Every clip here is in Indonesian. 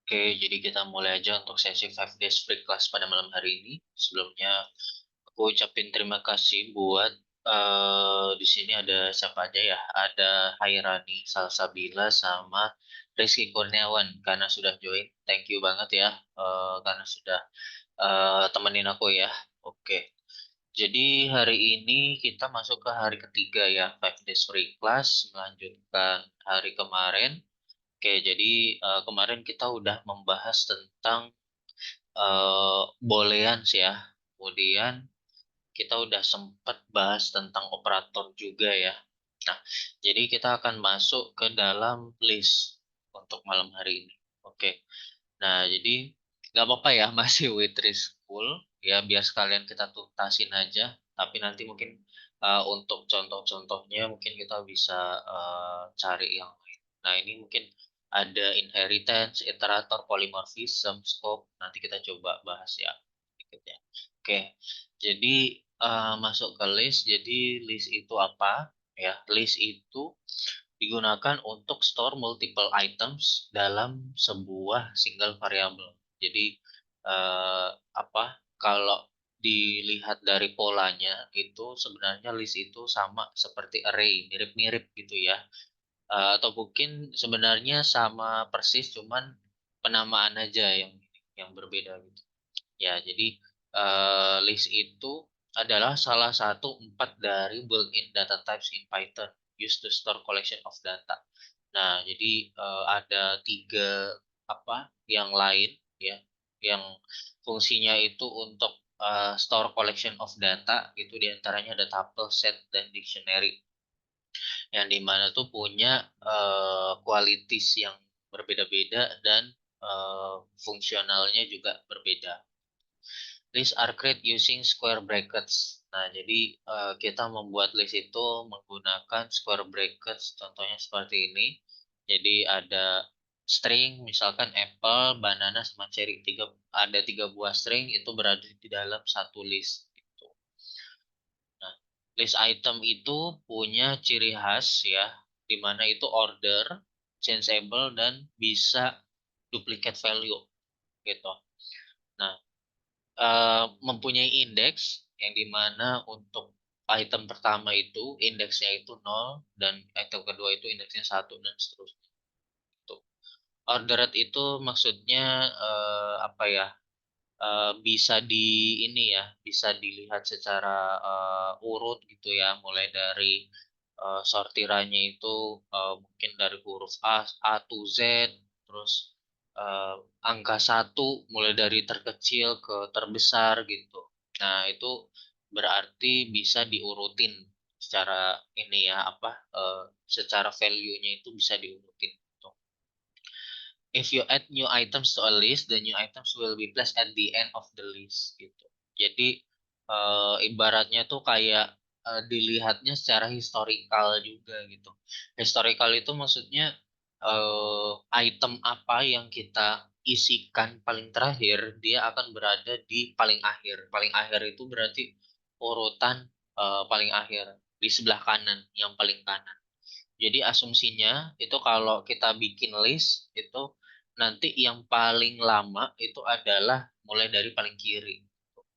Oke, jadi kita mulai aja untuk sesi 5 days free class pada malam hari ini. Sebelumnya aku ucapin terima kasih buat di sini ada siapa aja ya? Ada Hairani, Salsabila, sama Rizky Kurniawan karena sudah join. Thank you banget ya karena sudah temenin aku ya. Oke. Jadi hari ini kita masuk ke hari ketiga ya, 5 days free class melanjutkan hari kemarin. Oke, jadi kemarin kita udah membahas tentang booleans ya. Kemudian kita udah sempat bahas tentang operator juga ya. Nah, jadi kita akan masuk ke dalam list untuk malam hari ini. Oke. Nah, jadi nggak apa-apa ya, masih with risk full ya, biar sekalian kita tuntasin aja. Tapi nanti mungkin untuk contoh-contohnya mungkin kita bisa cari yang lain. Nah, ini mungkin ada inheritance, iterator, polymorphism, scope. Nanti kita coba bahas ya berikutnya. Oke, jadi masuk ke list. Jadi list itu apa? Ya, list itu digunakan untuk store multiple items dalam sebuah single variable. Jadi apa? Kalau dilihat dari polanya itu sebenarnya list itu sama seperti array, mirip-mirip gitu ya. Atau mungkin sebenarnya sama persis, cuman penamaan aja yang berbeda gitu. Ya, jadi list itu adalah salah satu empat dari built-in data types in Python used to store collection of data. Nah, jadi ada tiga apa yang lain ya, yang fungsinya itu untuk store collection of data. Itu diantaranya ada tuple, set, dan dictionary. Yang dimana tuh punya qualities yang berbeda-beda dan fungsionalnya juga berbeda. List are created using square brackets. Nah, jadi kita membuat list itu menggunakan square brackets. Contohnya seperti ini. Jadi ada string, misalkan apple, banana, sama cherry. Ada tiga buah string itu berada di dalam satu list. Gitu. Nah, list item itu punya ciri khas ya, di mana itu order, changeable, dan bisa duplicate value gitu. Nah, mempunyai indeks yang dimana untuk item pertama itu indeksnya itu 0 dan item kedua itu indeksnya 1 dan seterusnya. Tuh. Ordered itu maksudnya apa ya? Bisa di ini ya, bisa dilihat secara urut gitu ya, mulai dari sortirannya itu mungkin dari huruf A to Z, terus eh, angka satu mulai dari terkecil ke terbesar gitu. Nah, itu berarti bisa diurutin secara ini ya, apa secara value-nya itu bisa diurutin gitu. If you add new items to a list, the new items will be placed at the end of the list gitu. Jadi ibaratnya tuh kayak dilihatnya secara historical juga gitu. Historical itu maksudnya item apa yang kita isikan paling terakhir, dia akan berada di paling akhir. Paling akhir itu berarti urutan paling akhir di sebelah kanan, yang paling kanan. Jadi asumsinya itu kalau kita bikin list itu nanti yang paling lama itu adalah mulai dari paling kiri.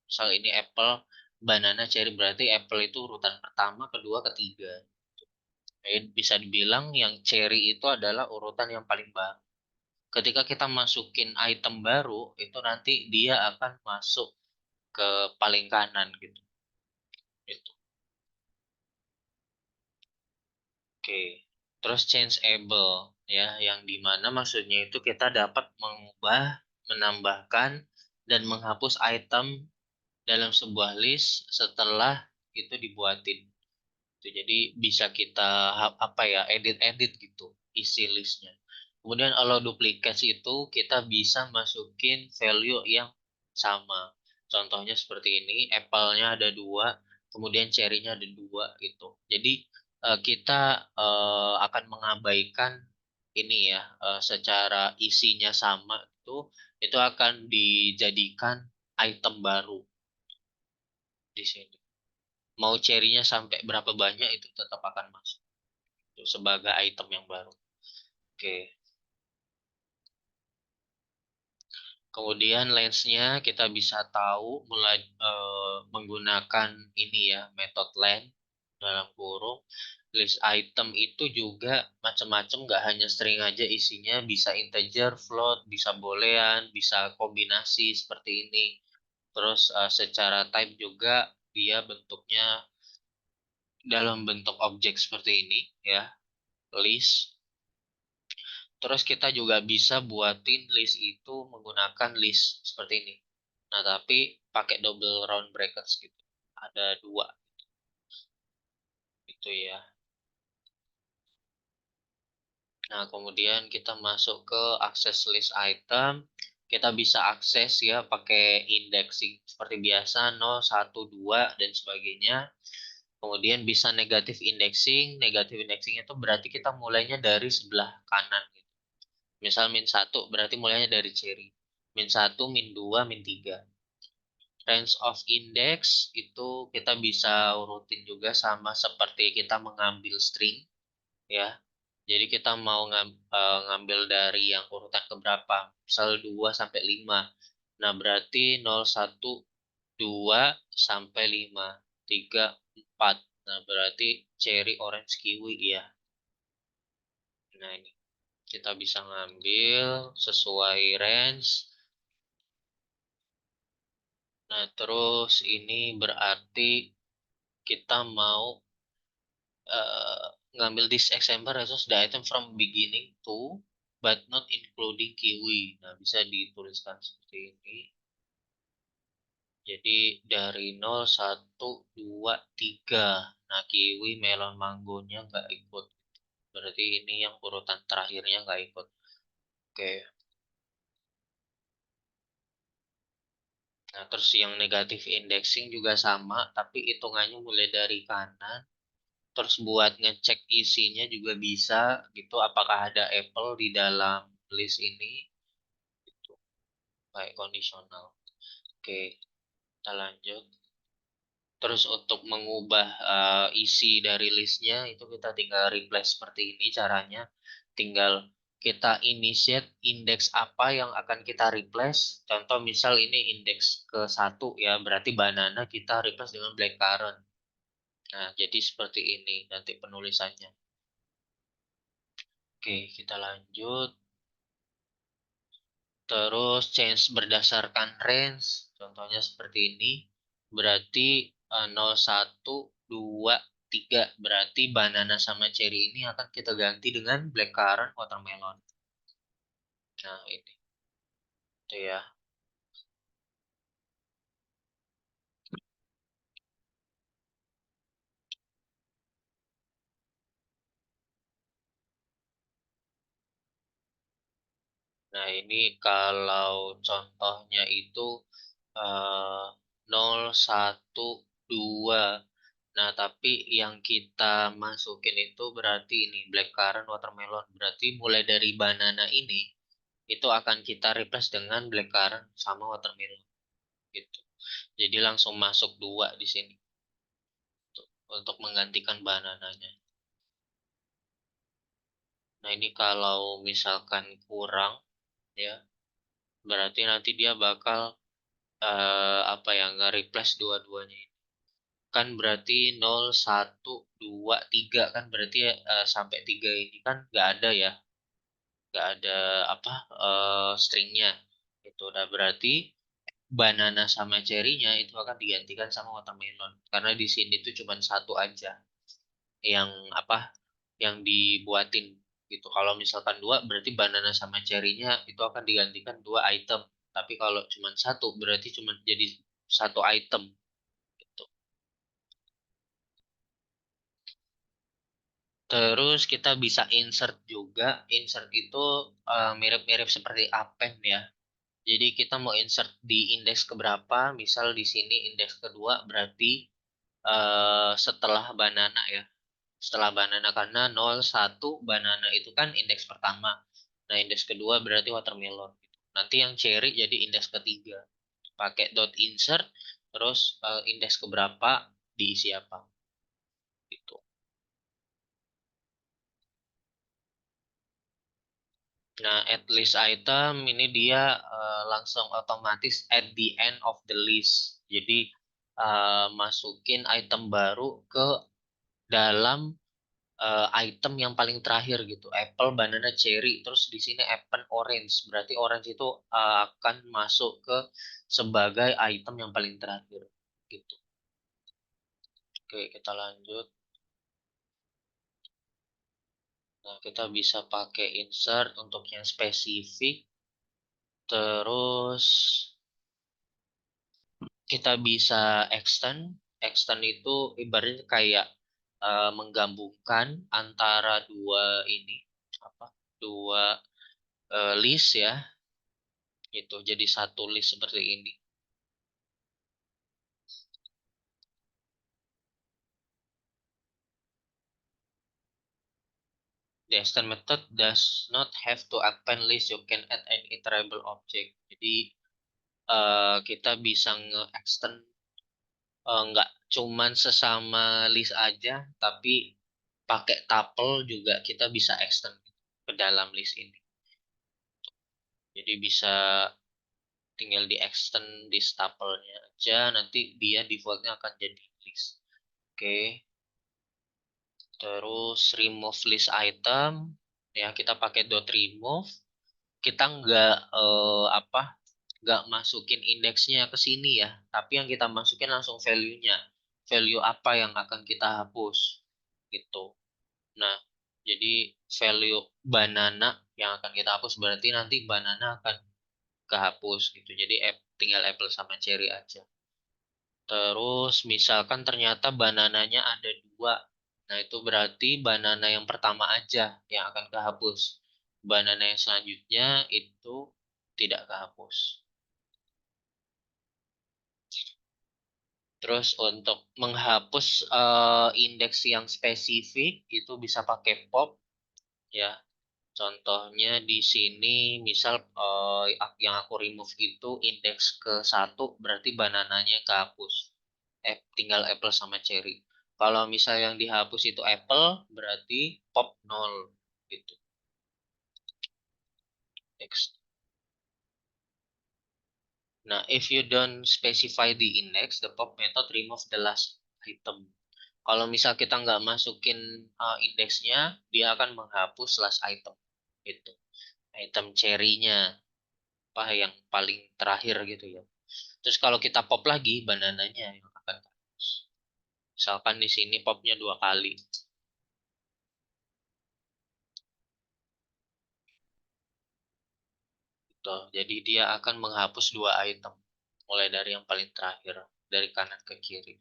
Misal ini apple, banana, cherry, berarti apple itu urutan pertama, kedua, ketiga. Bisa dibilang yang cherry itu adalah urutan yang paling baru. Ketika kita masukin item baru, itu nanti dia akan masuk ke paling kanan gitu. Gitu. Oke, terus changeable ya, yang dimana maksudnya itu kita dapat mengubah, menambahkan, dan menghapus item dalam sebuah list setelah itu dibuatin. Itu jadi bisa kita apa ya, edit-edit gitu isi listnya. Kemudian kalau duplicate itu kita bisa masukin value yang sama. Contohnya seperti ini, apple-nya ada dua, kemudian cherry-nya ada dua gitu. Jadi kita akan mengabaikan ini ya, secara isinya sama itu akan dijadikan item baru di sini. Mau cherry-nya sampai berapa banyak itu tetap akan masuk itu sebagai item yang baru. Oke. Kemudian lensnya kita bisa tahu mulai menggunakan ini ya, metode len dalam kurung. List item itu juga macam-macam, nggak hanya string aja isinya, bisa integer, float, bisa boolean, bisa kombinasi seperti ini. Terus secara type juga dia bentuknya dalam bentuk objek seperti ini ya, list. Terus kita juga bisa buatin list itu menggunakan list seperti ini. Nah, tapi pakai double round brackets gitu. Ada dua gitu ya. Nah, kemudian kita masuk ke akses list item. Kita bisa akses ya pakai indexing seperti biasa 0, 1, 2 dan sebagainya. Kemudian bisa negatif indexing. Negatif indexing itu berarti kita mulainya dari sebelah kanan gitu. Misal min 1 berarti mulainya dari ciri. Min 1, min 2, min 3. Range of index itu kita bisa urutin juga sama seperti kita mengambil string ya. Jadi kita mau ngambil dari yang urutan keberapa? Misal 2 sampai 5. Nah, berarti 0, 1, 2 sampai 5, 3, 4. Nah, berarti cherry, orange, kiwi ya. Nah, ini kita bisa ngambil sesuai range. Nah, terus ini berarti kita mau uh, ngambil this example resource the item from beginning to but not including kiwi. Nah, bisa dituliskan seperti ini. Jadi dari 0, 1, 2, 3. Nah, kiwi, melon, manggonya nggak ikut. Berarti ini yang urutan terakhirnya nggak ikut. Oke. Nah, terus yang negatif indexing juga sama, tapi hitungannya mulai dari kanan. Terus buat ngecek isinya juga bisa gitu, apakah ada apple di dalam list ini, gitu. Kayak kondisional. Oke, kita lanjut. Terus untuk mengubah isi dari listnya itu kita tinggal replace seperti ini caranya. Tinggal kita initiate indeks apa yang akan kita replace. Contoh misal ini indeks ke satu ya, berarti banana kita replace dengan blackcurrant. Nah, jadi seperti ini nanti penulisannya. Oke, kita lanjut. Terus change berdasarkan range, contohnya seperti ini. Berarti 0, 1, 2, 3. Berarti banana sama cherry ini akan kita ganti dengan blackcurrant, watermelon. Nah, ini. Itu ya. Nah, ini kalau contohnya itu eh, 0, 1, 2. Nah, tapi yang kita masukin itu berarti ini blackcurrant, watermelon. Berarti mulai dari banana ini itu akan kita replace dengan blackcurrant sama watermelon gitu. Jadi langsung masuk dua di sini untuk menggantikan banananya. Nah, ini kalau misalkan kurang ya, berarti nanti dia bakal apa ya, nge-replace dua-duanya ini. Kan berarti 0, 1, 2, 3 kan berarti sampai 3 ini kan nggak ada ya, nggak ada apa stringnya. Itu udah berarti banana sama cherry-nya itu akan digantikan sama watermelon karena di sini tuh cuma satu aja yang apa yang dibuatin gitu. Kalau misalkan dua berarti banana sama cherry-nya itu akan digantikan dua item, tapi kalau cuma satu berarti cuma jadi satu item gitu. Terus kita bisa insert juga. Insert itu mirip-mirip seperti append ya. Jadi kita mau insert di indeks keberapa, misal di sini indeks kedua berarti setelah banana ya. Setelah banana karena 0, 1 banana itu kan indeks pertama. Nah, indeks kedua berarti watermelon gitu. Nanti yang cherry jadi indeks ketiga. Pakai dot insert terus indeks keberapa diisi apa gitu. Nah, at list item ini dia langsung otomatis at the end of the list. Jadi masukin item baru ke dalam item yang paling terakhir gitu. Apple, banana, cherry, terus di sini apple, orange. Berarti orange itu akan masuk ke sebagai item yang paling terakhir gitu. Oke, kita lanjut. Nah, kita bisa pakai insert untuk yang spesifik. Terus kita bisa extend. Extend itu ibaratnya kayak menggabungkan antara dua ini apa? Dua list ya. Gitu. Jadi satu list seperti ini. The extend method does not have to append list. You can add an iterable object. Jadi kita bisa nge-extend nggak cuman sesama list aja, tapi pakai tuple juga kita bisa extend ke dalam list ini. Jadi bisa tinggal di extend di tuple-nya aja, nanti dia defaultnya akan jadi list. Oke, terus remove list item, ya kita pakai dot remove. Kita nggak masukin indeksnya ke sini ya, tapi yang kita masukin langsung value-nya, value apa yang akan kita hapus gitu. Nah, jadi value banana yang akan kita hapus berarti nanti banana akan kehapus gitu. Jadi tinggal apple sama cherry aja. Terus misalkan ternyata banananya ada dua. Nah, itu berarti banana yang pertama aja yang akan kehapus. Banana yang selanjutnya itu tidak kehapus. Terus untuk menghapus indeks yang spesifik itu bisa pakai pop ya. Contohnya di sini misal yang aku remove itu indeks ke satu berarti banananya kehapus. Tinggal apple sama cherry. Kalau misal yang dihapus itu apple berarti pop 0 gitu. Next. Nah, if you don't specify the index, the pop method remove the last item. Kalau misal kita nggak masukin indeksnya, dia akan menghapus last item. Itu item cherry-nya, apa yang paling terakhir gitu ya. Terus kalau kita pop lagi, banananya yang akan terhapus. Misalkan di sini popnya 2 kali. Gitu. Jadi dia akan menghapus 2 item. Mulai dari yang paling terakhir, dari kanan ke kiri.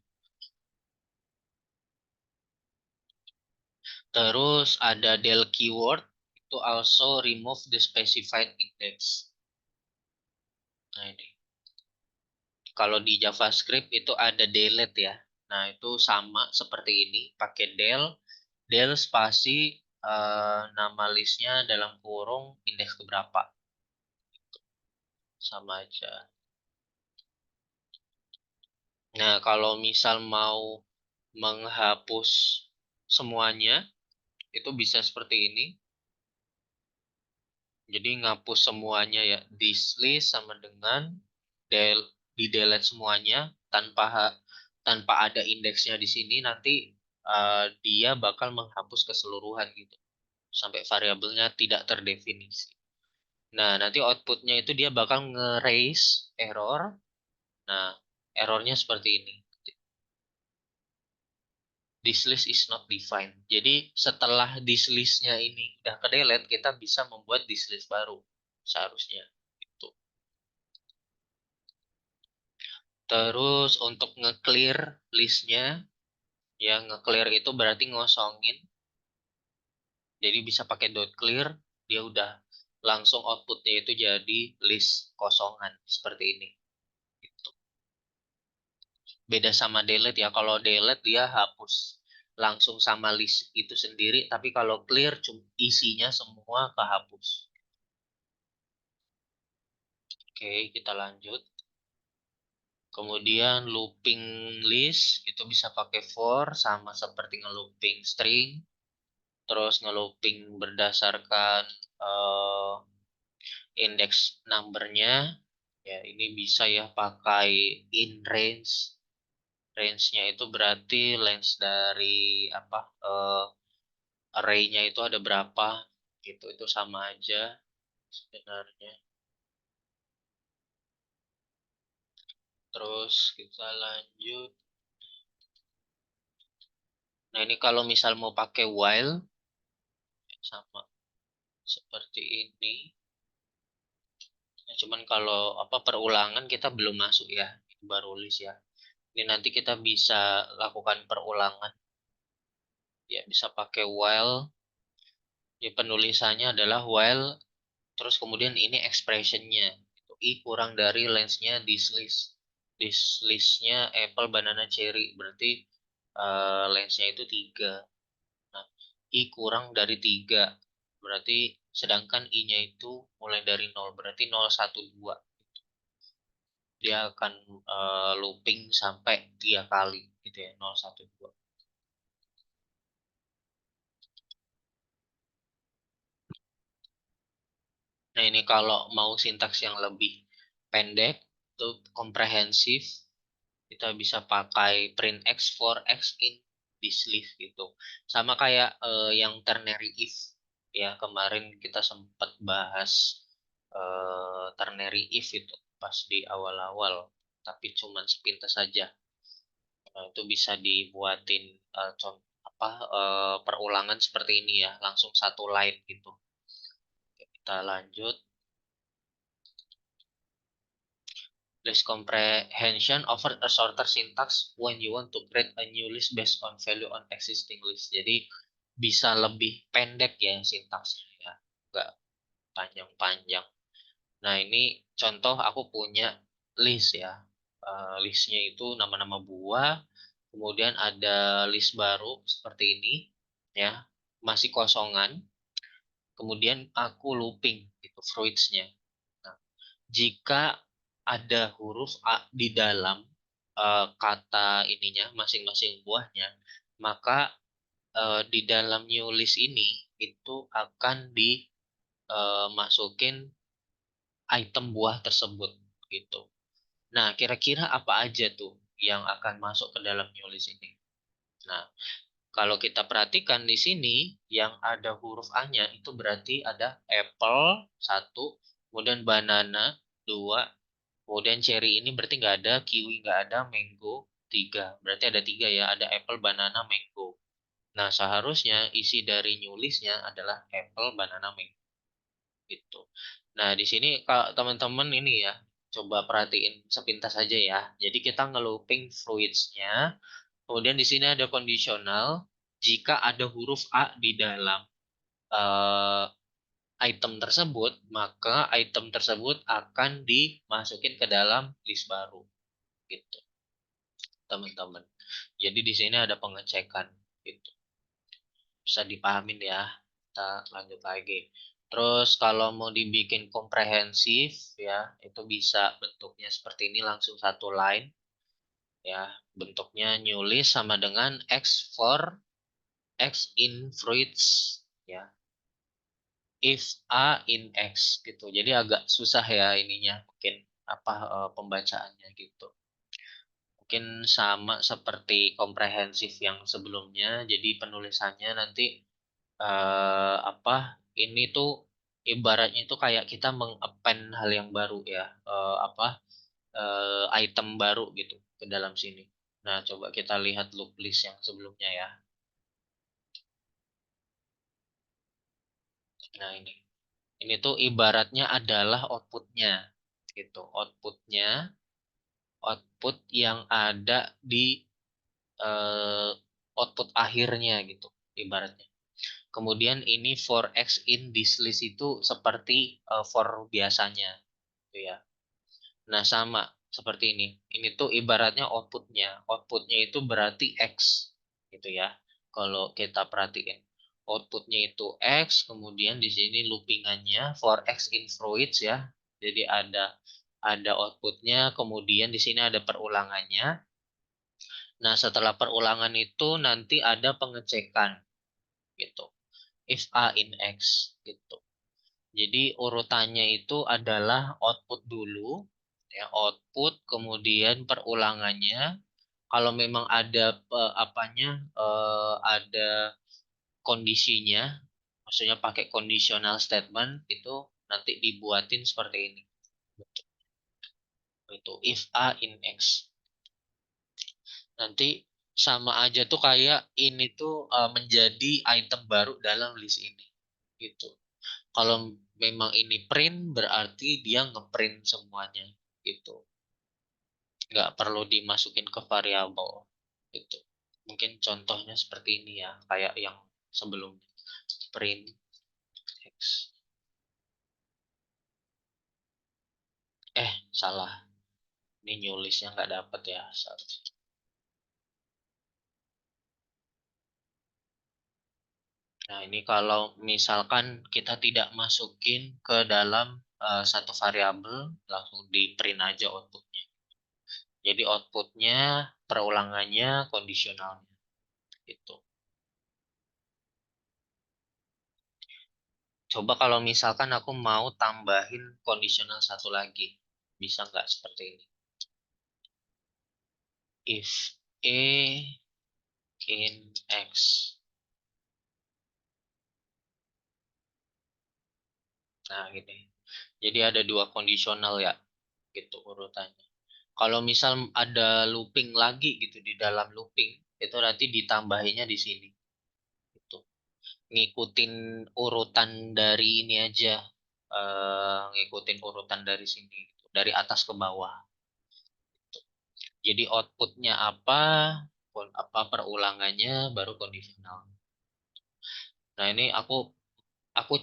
Terus ada del keyword, itu also remove the specified index. Nah ini. Kalau di JavaScript itu ada delete ya. Nah, itu sama seperti ini, pakai del spasi nama listnya dalam kurung indeks keberapa. Sama aja. Nah, kalau misal mau menghapus semuanya, itu bisa seperti ini. Jadi ngapus semuanya ya, this list sama dengan di delete semuanya tanpa ada indeksnya di sini nanti dia bakal menghapus keseluruhan gitu sampai variabelnya tidak terdefinisi. Nah, nanti outputnya itu dia bakal nge-raise error. Nah, errornya seperti ini. This list is not defined. Jadi setelah this list-nya ini udah ke delete, kita bisa membuat this list baru seharusnya. Itu. Terus untuk nge-clear listnya, ya nge-clear itu berarti ngosongin. Jadi bisa pakai dot clear, dia udah langsung outputnya itu jadi list kosongan seperti ini. Gitu. Beda sama delete ya, kalau delete dia hapus langsung sama list itu sendiri, tapi kalau clear isinya semua kehapus. Oke, kita lanjut. Kemudian looping list itu bisa pakai for sama seperti ngelooping string. Terus ngelooping berdasarkan index numbernya. Ya, ini bisa ya pakai in range. Range-nya itu berarti range dari apa array-nya itu ada berapa gitu. Itu sama aja sebenarnya. Terus kita lanjut. Nah, ini kalau misal mau pakai while sama seperti ini. Nah, cuman kalau apa perulangan kita belum masuk ya. Itu baru list ya. Ini nanti kita bisa lakukan perulangan. Ya, bisa pakai while. Ya, penulisannya adalah while. Terus kemudian ini expressionnya. Itu I kurang dari length-nya this list. This list-nya apple, banana, cherry. Berarti length-nya itu 3. Nah, I kurang dari 3. Berarti sedangkan I-nya itu mulai dari 0. Berarti 0, 1, 2. Dia akan looping sampai 3 kali gitu ya. 0, 1, 2. Nah, ini kalau mau sintaks yang lebih pendek, itu komprehensif, kita bisa pakai print x for x in this list gitu. Sama kayak yang ternary if ya, kemarin kita sempat bahas ternary if itu pas di awal-awal, tapi cuman sepintas saja. Itu bisa dibuatin perulangan seperti ini ya, langsung satu line gitu. Oke, kita lanjut. List comprehension offer a shorter syntax when you want to create a new list based on value on existing list. Jadi bisa lebih pendek ya sintaksnya ya, nggak panjang-panjang. Nah, ini contoh aku punya list ya. Listnya itu nama-nama buah, kemudian ada list baru seperti ini ya, masih kosongan. Kemudian aku looping gitu fruitsnya. Nah, jika ada huruf A di dalam kata ininya masing-masing buahnya, maka di dalam new list ini itu akan dimasukin item buah tersebut gitu. Nah, kira-kira apa aja tuh yang akan masuk ke dalam new list ini? Nah, kalau kita perhatikan di sini yang ada huruf A-nya itu berarti ada apple satu, kemudian banana dua, kemudian cherry ini berarti nggak ada, kiwi nggak ada, mango tiga. Berarti ada tiga ya, ada apple, banana, mango. Nah, seharusnya isi dari new list-nya adalah apple, banana, mango gitu. Nah, di sini kalau teman-teman ini ya, coba perhatiin sepintas aja ya. Jadi kita ngelooping fruits-nya, kemudian di sini ada kondisional, jika ada huruf A di dalam eh, item tersebut, maka item tersebut akan dimasukin ke dalam list baru gitu, teman-teman. Jadi di sini ada pengecekan gitu. Bisa dipahamin ya. Kita lanjut lagi. Terus kalau mau dibikin komprehensif ya, itu bisa bentuknya seperti ini langsung satu line ya. Bentuknya new list sama dengan X for X in fruits ya. If A in X gitu. Jadi agak susah ya ininya mungkin pembacaannya gitu. Mungkin sama seperti komprehensif yang sebelumnya. Jadi penulisannya nanti ini tuh ibaratnya itu kayak kita mengappend hal yang baru ya, item baru gitu ke dalam sini. Nah, coba kita lihat loop list yang sebelumnya ya. Nah, ini tuh ibaratnya adalah outputnya gitu. Output yang ada di eh, output akhirnya gitu ibaratnya. Kemudian ini for X in this list itu seperti for biasanya gitu ya. Nah, sama seperti ini. Ini tuh ibaratnya outputnya. Outputnya itu berarti X gitu ya. Kalau kita perhatiin. Outputnya itu X, kemudian di sini loopingannya for X in fruits ya. Jadi ada outputnya, kemudian di sini ada perulangannya. Nah, setelah perulangan itu nanti ada pengecekan gitu. If A in X gitu. Jadi urutannya itu adalah output dulu, ya, output, kemudian perulangannya. Kalau memang ada ada kondisinya, maksudnya pakai conditional statement itu nanti dibuatin seperti ini. Itu if A in X. Nanti sama aja tuh kayak ini tuh menjadi item baru dalam list ini. Gitu. Kalau memang ini print berarti dia ngeprint semuanya. Gitu. Nggak perlu dimasukin ke variabel. Gitu. Mungkin contohnya seperti ini ya, kayak yang sebelumnya. Print X. Salah. Ini new listnya nggak dapet ya. Nah, ini kalau misalkan kita tidak masukin ke dalam satu variabel, langsung di print aja outputnya. Jadi outputnya, perulangannya, kondisionalnya. Gitu. Coba kalau misalkan aku mau tambahin kondisional satu lagi. Bisa nggak seperti ini? If A in X. Nah, gini. Jadi ada dua kondisional ya, gitu urutannya. Kalau misal ada looping lagi gitu di dalam looping, itu nanti ditambahinnya di sini. Gitu. Ngikutin urutan dari ini aja, ngikutin urutan dari sini, gitu. Dari atas ke bawah. Jadi outputnya apa, apa perulangannya, baru kondisional. Nah ini aku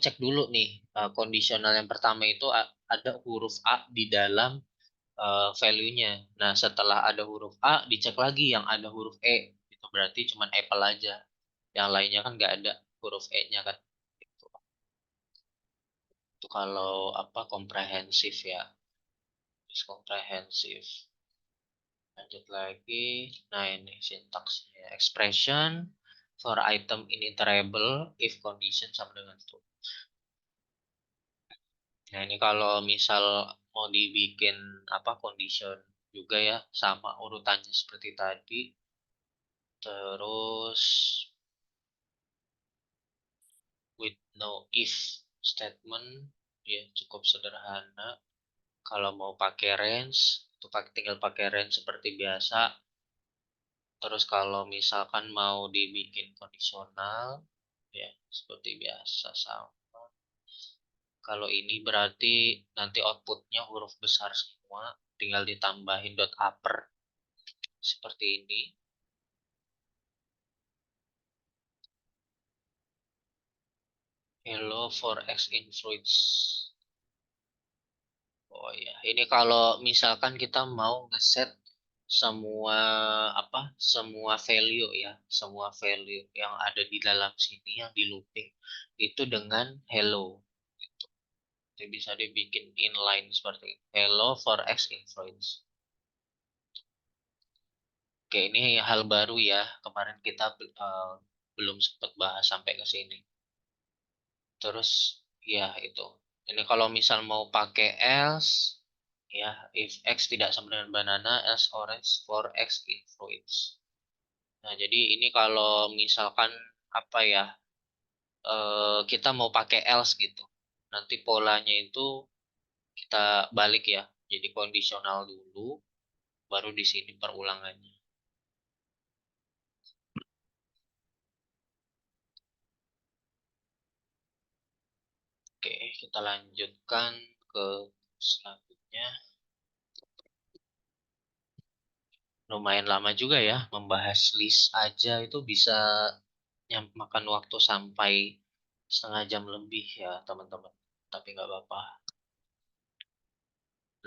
cek dulu nih, kondisional yang pertama itu ada huruf A di dalam value-nya. Nah, setelah ada huruf A, dicek lagi yang ada huruf E. Itu berarti cuma apple aja. Yang lainnya kan nggak ada huruf E-nya kan. Itu kalau apa komprehensif ya. Terus komprehensif. Lanjut lagi. Nah, ini sintaksnya. Expression for item in iterable if condition sama dengan true. Nah, ini kalau misal mau dibikin apa condition juga ya, sama urutannya seperti tadi. Terus with no if statement, ya cukup sederhana. Kalau mau pakai range, itu tinggal pakai range seperti biasa. Terus kalau misalkan mau dibikin kondisional, ya seperti biasa sama. Kalau ini berarti nanti outputnya huruf besar semua, tinggal ditambahin dot upper seperti ini. Hello for X influence. Oh ya, ini kalau misalkan kita mau ngeset semua semua value ya, semua value yang ada di dalam sini yang di looping itu dengan hello. Jadi bisa dibikin inline seperti ini. Hello for X influence. Oke, ini hal baru ya. Kemarin kita belum sempat bahas sampai ke sini. Terus ya itu. Ini kalau misal mau pakai else ya, if X tidak sama dengan banana, else orange for X influence. Nah, jadi ini kalau misalkan apa ya, kita mau pakai else gitu. Nanti polanya itu kita balik ya. Jadi kondisional dulu, baru di sini perulangannya. Oke, kita lanjutkan ke selanjutnya. Lumayan lama juga ya, membahas list aja itu bisa makan waktu sampai setengah jam lebih ya teman-teman. Tapi nggak apa-apa.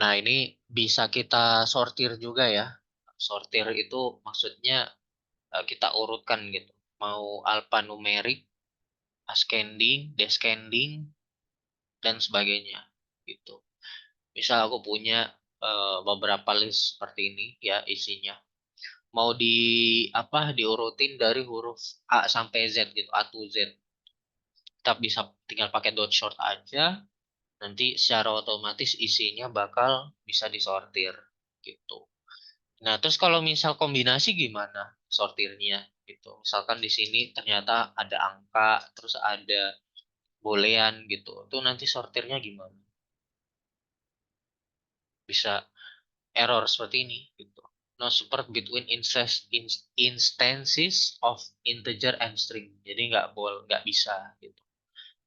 Nah, ini bisa kita sortir juga ya. Sortir itu maksudnya kita urutkan gitu. Mau alphanumerik, ascending, descending, dan sebagainya gitu. Misal aku punya beberapa list seperti ini ya isinya. Mau diurutin dari huruf A sampai Z gitu, A to Z. Kita bisa tinggal pakai dot short aja nanti secara otomatis isinya bakal bisa disortir gitu. Nah, terus kalau misal kombinasi gimana sortirnya gitu. Misalkan di sini ternyata ada angka, terus ada boolean gitu. Itu nanti sortirnya gimana? Bisa error seperti ini gitu. No support between instances of integer and string. Jadi nggak bisa gitu.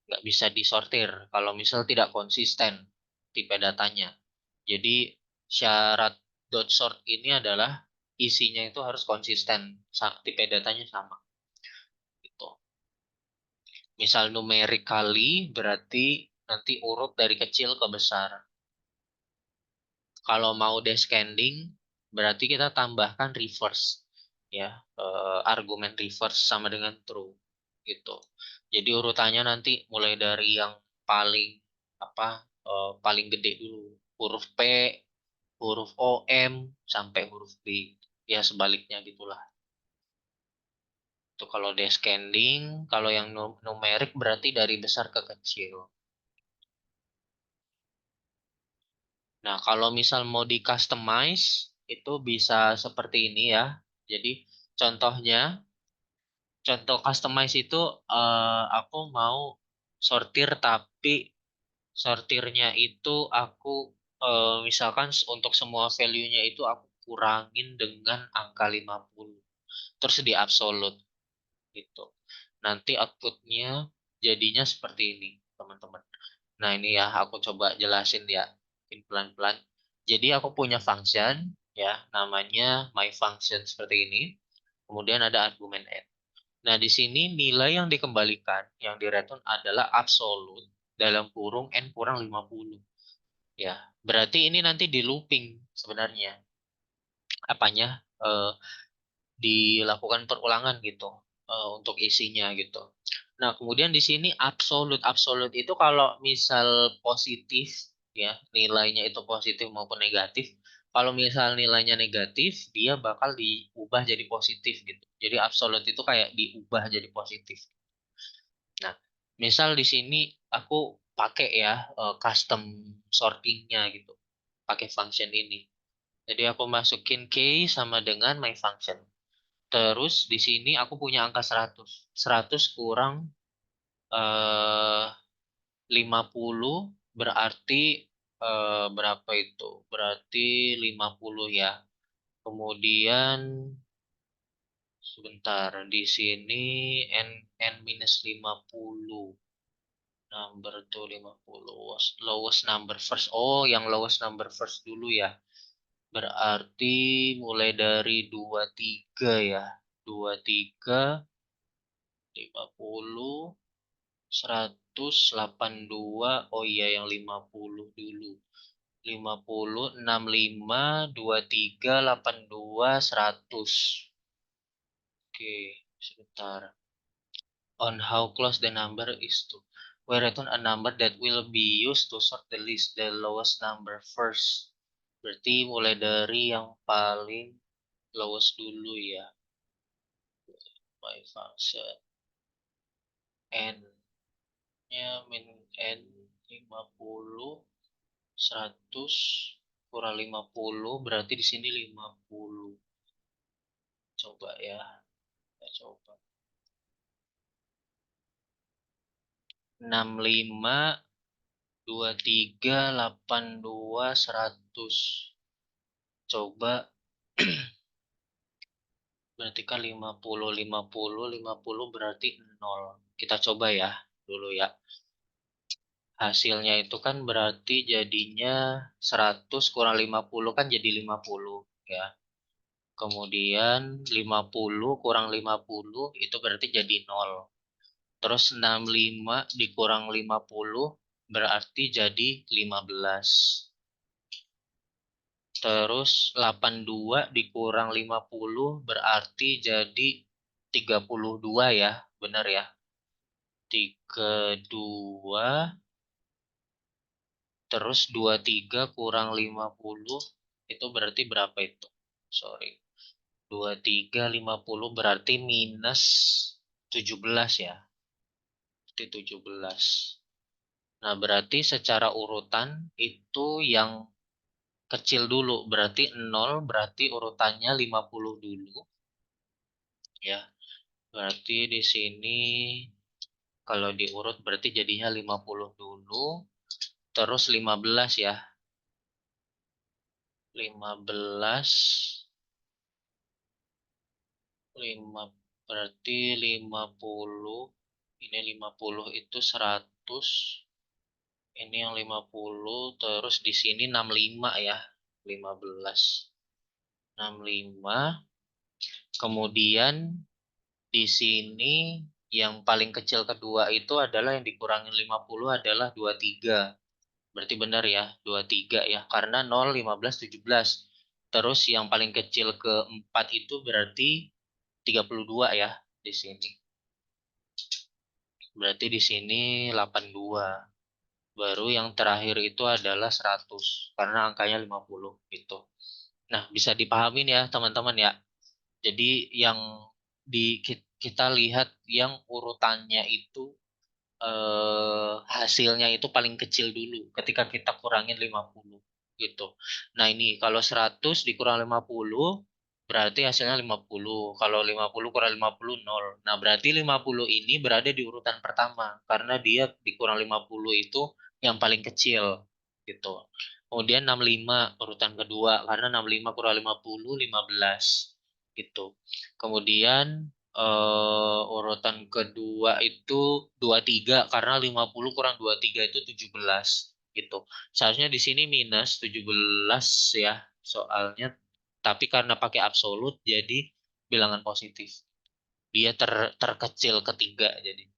Nggak bisa disortir kalau misal tidak konsisten tipe datanya. Jadi syarat dot sort ini adalah isinya itu harus konsisten, tipe datanya sama gitu. Misal numerically berarti nanti urut dari kecil ke besar. Kalau mau descending berarti kita tambahkan reverse ya, argumen reverse sama dengan true gitu. Jadi urutannya nanti mulai dari yang paling apa, paling gede dulu, huruf P, huruf OM sampai huruf B. Ya sebaliknya gitulah. Itu kalau descending, kalau yang numerik berarti dari besar ke kecil. Nah, kalau misal mau di customize itu bisa seperti ini ya. Jadi contohnya, contoh customize itu aku mau sortir tapi sortirnya itu aku misalkan untuk semua value-nya itu aku kurangin dengan angka 50. Terus di absolute gitu. Nanti outputnya jadinya seperti ini, teman-teman. Nah, ini ya aku coba jelasin ya, mungkin pelan-pelan. Jadi aku punya function ya, namanya my function seperti ini. Kemudian ada argumen n. Nah, di sini nilai yang dikembalikan, yang direturn adalah absolute dalam kurung n kurang 50. Ya, berarti ini nanti di looping sebenarnya. Apanya? Dilakukan perulangan gitu untuk isinya gitu. Nah, kemudian di sini absolute. Absolute itu kalau misal positif ya, nilainya itu positif maupun negatif. Kalau misal nilainya negatif, dia bakal diubah jadi positif gitu. Jadi absolute itu kayak diubah jadi positif. Nah, misal di sini aku pakai ya custom sortingnya gitu. Pakai function ini. Jadi aku masukin key sama dengan my function. Terus di sini aku punya angka 100. 100 kurang eh, 50 berarti berapa itu? Berarti 50 ya. Kemudian sebentar di sini n n minus 50. Number tuh 50. Lowest number first. Oh, yang lowest number first dulu ya. Berarti mulai dari 23 ya. 23 50 182. Oh iya, yang 50 dulu. 50 65 23 82 100. Oke, sebentar. On how close the number is to. We return a number that will be used to sort the list. The lowest number first. Berarti mulai dari yang paling lowest dulu ya. My function. N-nya min N 50. 100 kurang 50 berarti di sini 50. Coba ya, kita coba. 65 23 82 100. Coba berarti kan 50 50 50 berarti 0. Kita coba ya dulu ya. Hasilnya itu kan berarti jadinya 100 kurang 50 kan jadi 50 ya. Kemudian 50 kurang 50 itu berarti jadi 0. Terus 65 dikurang 50 berarti jadi 15. Terus 82 dikurang 50 berarti jadi 32 ya. Benar ya. 32 terus 23 kurang 50 itu berarti berapa itu? Sorry. 23 50 berarti minus 17 ya. Berarti 17. Nah, berarti secara urutan itu yang kecil dulu. Berarti 0 berarti urutannya 50 dulu. Ya, berarti di sini kalau diurut berarti jadinya 50 dulu. Terus 15 ya. 15 5 berarti 50 ini 50 itu 100, ini yang 50 terus di sini 65 ya, 15 65. Kemudian di sini yang paling kecil kedua itu adalah yang dikurangin 50 adalah 23. Berarti benar ya, 23 ya, karena 0 15 17. Terus yang paling kecil keempat itu berarti 32 ya di sini. Berarti di sini 82. Baru yang terakhir itu adalah 100 karena angkanya 50 gitu. Nah, bisa dipahamin ya teman-teman ya. Jadi yang kita lihat yang urutannya itu hasilnya itu paling kecil dulu ketika kita kurangin 50 gitu. Nah, ini kalau 100 dikurang 50 berarti hasilnya 50. Kalau 50 kurang 50 nol. Nah, berarti 50 ini berada di urutan pertama karena dia dikurang 50 itu yang paling kecil gitu. Kemudian 65 urutan kedua karena 65 kurang 50 15 gitu. Kemudian urutan kedua itu 23 karena 50 kurang 23 itu 17 gitu. Seharusnya di sini minus 17 ya soalnya, tapi karena pakai absolut jadi bilangan positif. Dia terkecil ketiga jadi.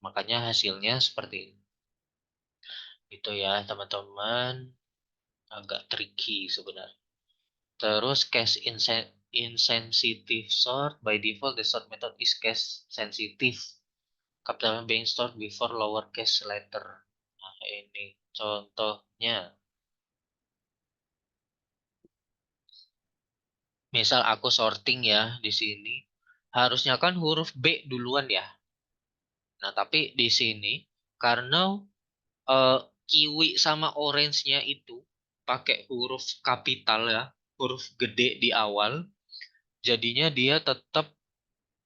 Makanya hasilnya seperti ini. Itu ya teman-teman, agak tricky sebenarnya. Terus case insensitive sort, by default the sort method is case sensitive. Capital being stored before lowercase letter. Nah, ini contohnya. Misal aku sorting ya di sini. Harusnya kan huruf B duluan ya. Nah, tapi di sini karena eh, kiwi sama orange-nya itu pakai huruf kapital ya, huruf gede di awal, jadinya dia tetap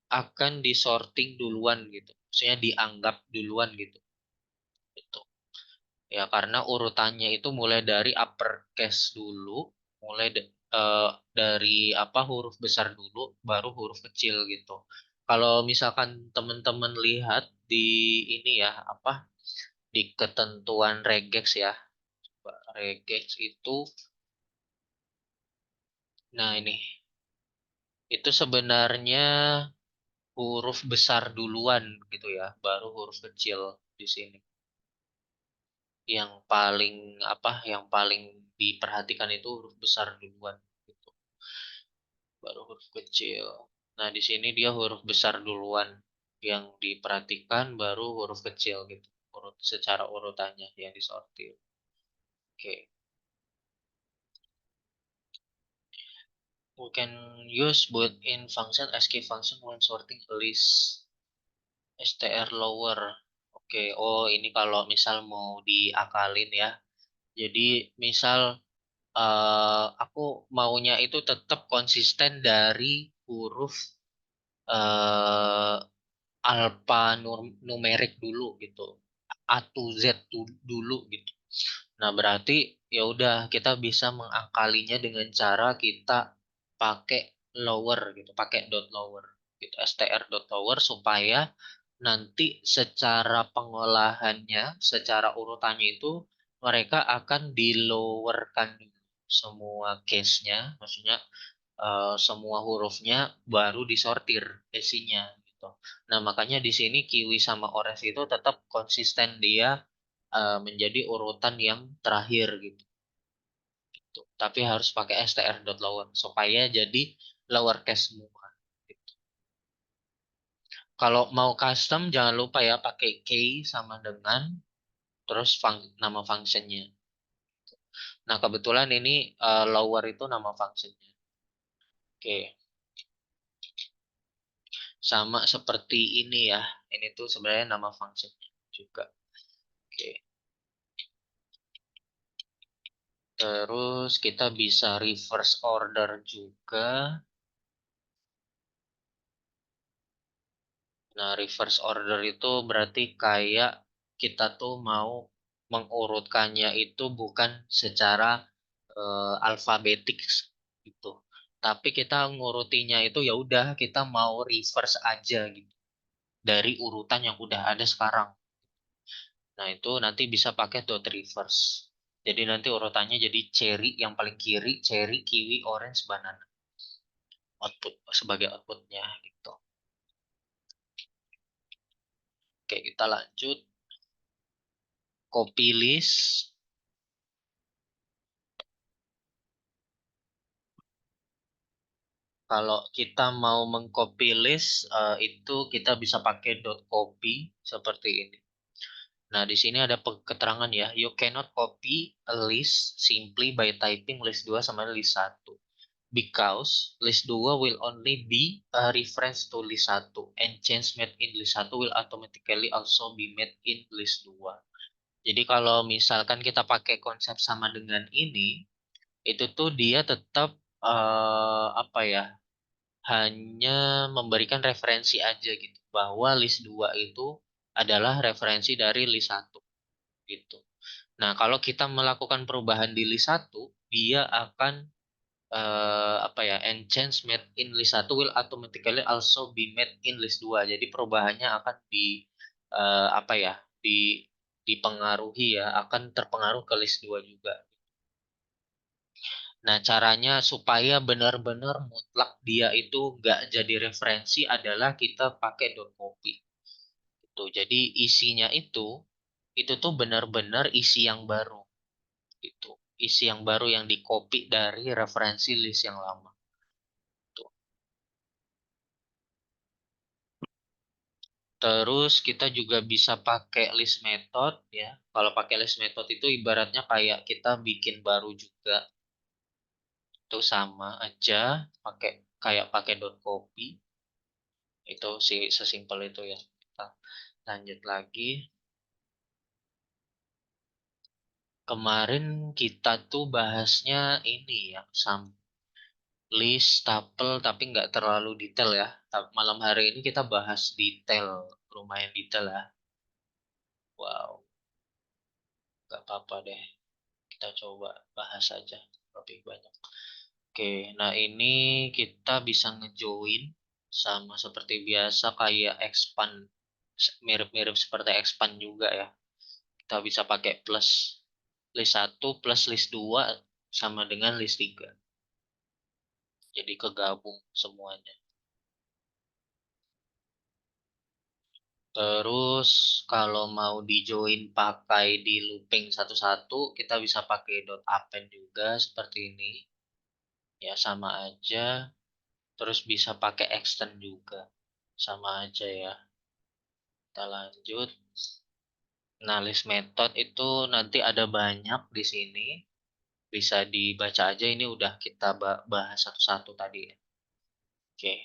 akan disorting duluan gitu. Maksudnya dianggap duluan gitu. Gitu. Ya, karena urutannya itu mulai dari uppercase dulu, mulai dari apa huruf besar dulu, baru huruf kecil gitu. Kalau misalkan teman-teman lihat di ini ya, apa di ketentuan regex ya, regex itu, nah ini, itu sebenarnya huruf besar duluan gitu ya, baru huruf kecil di sini. Yang paling apa, yang paling diperhatikan itu huruf besar duluan gitu. Baru huruf kecil. Nah, di sini dia huruf besar duluan yang diperhatikan, baru huruf kecil gitu. Urut secara urutannya yang disortir. Oke. We can use built-in function as key function when sorting a list. str lower. Oke, oh ini kalau misal mau diakalin ya. Jadi misal aku maunya itu tetap konsisten dari huruf eh, numerik dulu gitu. A to Z dulu gitu. Nah, berarti ya udah kita bisa mengakalinya dengan cara kita pakai lower gitu, pakai dot lower gitu, str dot lower supaya nanti secara pengolahannya, secara urutannya itu mereka akan di lowerkan semua case-nya, maksudnya semua hurufnya baru disortir isinya gitu. Nah, makanya di sini kiwi sama ores itu tetap konsisten dia menjadi urutan yang terakhir gitu. Gitu. Tapi harus pakai str.lower supaya jadi lowercase semua. Gitu. Kalau mau custom jangan lupa ya pakai key sama dengan terus nama functionnya. Nah, kebetulan ini lower itu nama functionnya. Oke. Sama seperti ini ya. Ini tuh sebenarnya nama functionnya juga. Oke. Terus kita bisa reverse order juga. Nah, reverse order itu berarti kayak kita tuh mau mengurutkannya itu bukan secara alfabetik gitu. Tapi kita ngurutinya itu ya udah kita mau reverse aja gitu dari urutan yang udah ada sekarang. Nah, itu nanti bisa pakai dot reverse. Jadi nanti urutannya jadi cherry yang paling kiri, cherry, kiwi, orange, banana. Output sebagai outputnya gitu. Oke, kita lanjut. Copy list. Kalau kita mau mengcopy list, itu kita bisa pakai dot copy seperti ini. Nah, di sini ada keterangan ya. You cannot copy a list simply by typing list 2 sama list 1. Because list 2 will only be a reference to list 1 and change made in list 1 will automatically also be made in list 2. Jadi kalau misalkan kita pakai konsep sama dengan ini, itu tuh dia tetap apa ya? Hanya memberikan referensi aja gitu bahwa list 2 itu adalah referensi dari list 1 gitu. Nah, kalau kita melakukan perubahan di list 1, dia akan apa ya? And change made in list 1 will automatically also be made in list 2. Jadi perubahannya akan di apa ya? Dipengaruhi ya, akan terpengaruh ke list 2 juga. Nah, caranya supaya benar-benar mutlak dia itu nggak jadi referensi adalah kita pakai dot copy. Itu. Jadi isinya itu tuh benar-benar isi yang baru. Itu. Isi yang baru yang di copy dari referensi list yang lama. Tuh. Terus kita juga bisa pakai list method ya. Kalau pakai list method itu ibaratnya kayak kita bikin baru juga. Itu sama aja pakai kayak pakai dot copy. Itu sih sesimpel itu ya. Kita lanjut lagi. Kemarin kita tuh bahasnya ini ya, list, tuple, tapi nggak terlalu detail ya. Malam hari ini kita bahas detail, lumayan detail ya. Wow, nggak apa-apa deh. Kita coba bahas aja lebih banyak. Oke, nah ini kita bisa ngejoin sama seperti biasa kayak expand, mirip-mirip seperti expand juga ya. Kita bisa pakai plus list 1 plus list 2 sama dengan list 3. Jadi kegabung semuanya. Terus kalau mau di join pakai di looping satu-satu, kita bisa pakai dot append juga seperti ini. Ya sama aja. Terus bisa pakai extend juga. Sama aja ya. Kita lanjut. Nah, list method itu nanti ada banyak di sini. Bisa dibaca aja, ini udah kita bahas satu-satu tadi ya. Oke,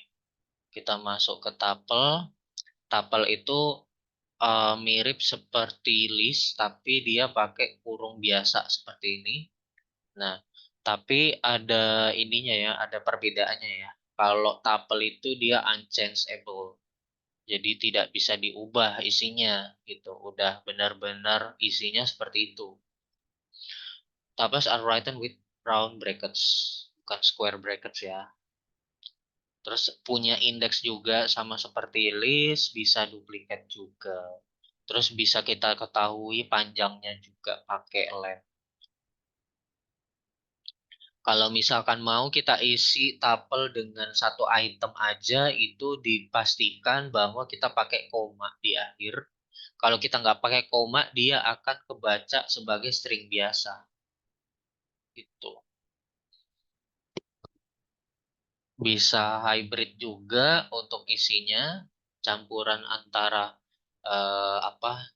kita masuk ke tuple. Tuple itu mirip seperti list, tapi dia pakai kurung biasa seperti ini. Nah, tapi ada ininya ya, ada perbedaannya ya. Kalau tuple itu dia unchangeable. Jadi tidak bisa diubah isinya gitu. Udah benar-benar isinya seperti itu. Tuples are written with round brackets, bukan square brackets ya. Terus punya indeks juga sama seperti list, bisa duplikat juga. Terus bisa kita ketahui panjangnya juga pakai length. Kalau misalkan mau kita isi tuple dengan satu item aja, itu dipastikan bahwa kita pakai koma di akhir. Kalau kita nggak pakai koma, dia akan kebaca sebagai string biasa. Gitu. Bisa hybrid juga untuk isinya, campuran antara apa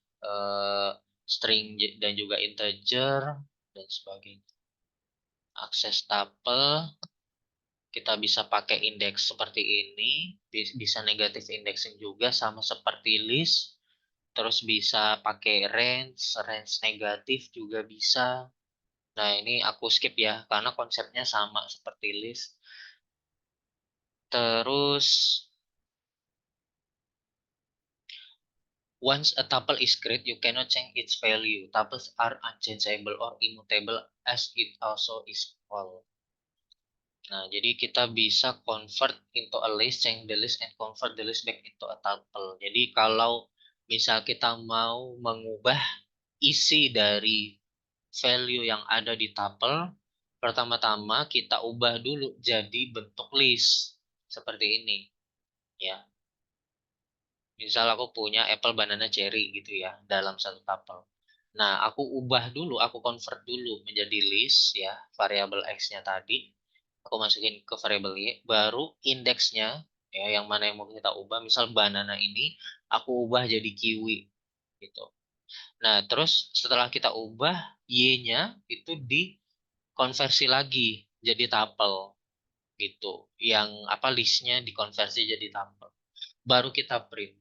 string dan juga integer dan sebagainya. Akses tuple kita bisa pakai indeks seperti ini, bisa negatif indexing juga sama seperti list. Terus bisa pakai range, range negatif juga bisa. Nah, ini aku skip ya, karena konsepnya sama seperti list. Terus, once a tuple is created, you cannot change its value. Tuples are unchangeable or immutable as it also is called. Nah, jadi kita bisa convert into a list, change the list, and convert the list back into a tuple. Jadi kalau misal kita mau mengubah isi dari value yang ada di tuple, pertama-tama kita ubah dulu jadi bentuk list. Seperti ini, ya. Misal aku punya apple, banana, cherry gitu ya dalam satu tuple. Nah, aku ubah dulu, aku convert dulu menjadi list ya, variabel x-nya tadi. Aku masukin ke variabel y, baru indeksnya ya yang mana yang mau kita ubah, misal banana ini aku ubah jadi kiwi gitu. Nah, terus setelah kita ubah y-nya itu dikonversi lagi jadi tuple gitu. Yang apa listnya dikonversi jadi tuple. Baru kita print.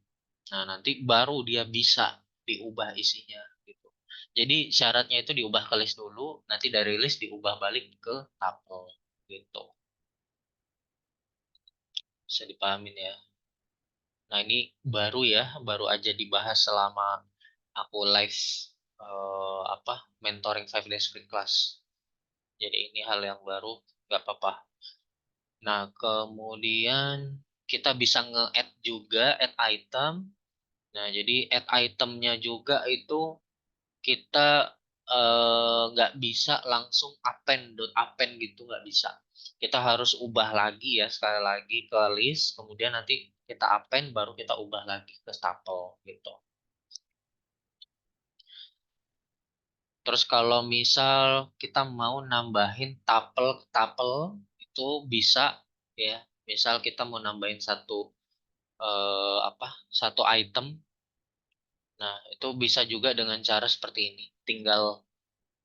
Nah, nanti baru dia bisa diubah isinya gitu. Jadi syaratnya itu diubah ke list dulu, nanti dari list diubah balik ke tuple gitu. Bisa dipahamin ya. Nah, ini baru ya, baru aja dibahas selama aku live apa mentoring 5 days free class. Jadi ini hal yang baru, nggak apa-apa. Nah, kemudian kita bisa nge-add juga, add item. Nah, jadi add itemnya juga itu kita nggak bisa langsung append gitu, nggak bisa. Kita harus ubah lagi ya, sekali lagi ke list, kemudian nanti kita append, baru kita ubah lagi ke tuple gitu. Terus kalau misal kita mau nambahin tuple itu bisa ya. Misal kita mau nambahin apa satu item. Nah, itu bisa juga dengan cara seperti ini. Tinggal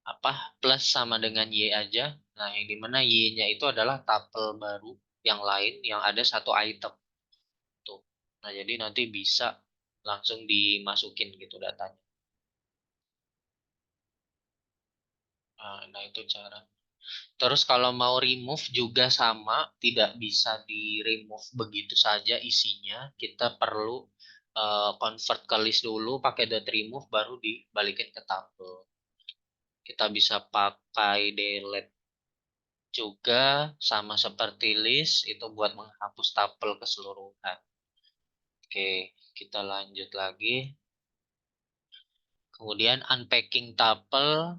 apa plus sama dengan y aja. Nah, yang dimana y-nya itu adalah tuple baru yang lain yang ada satu item tuh. Nah, jadi nanti bisa langsung dimasukin gitu datanya. Nah, itu cara. Terus kalau mau remove juga sama, tidak bisa di remove begitu saja isinya. Kita perlu convert ke list dulu pakai dot remove, baru dibalikin ke tuple. Kita bisa pakai delete juga, sama seperti list itu buat menghapus tuple keseluruhan. Oke, kita lanjut lagi. Kemudian unpacking tuple.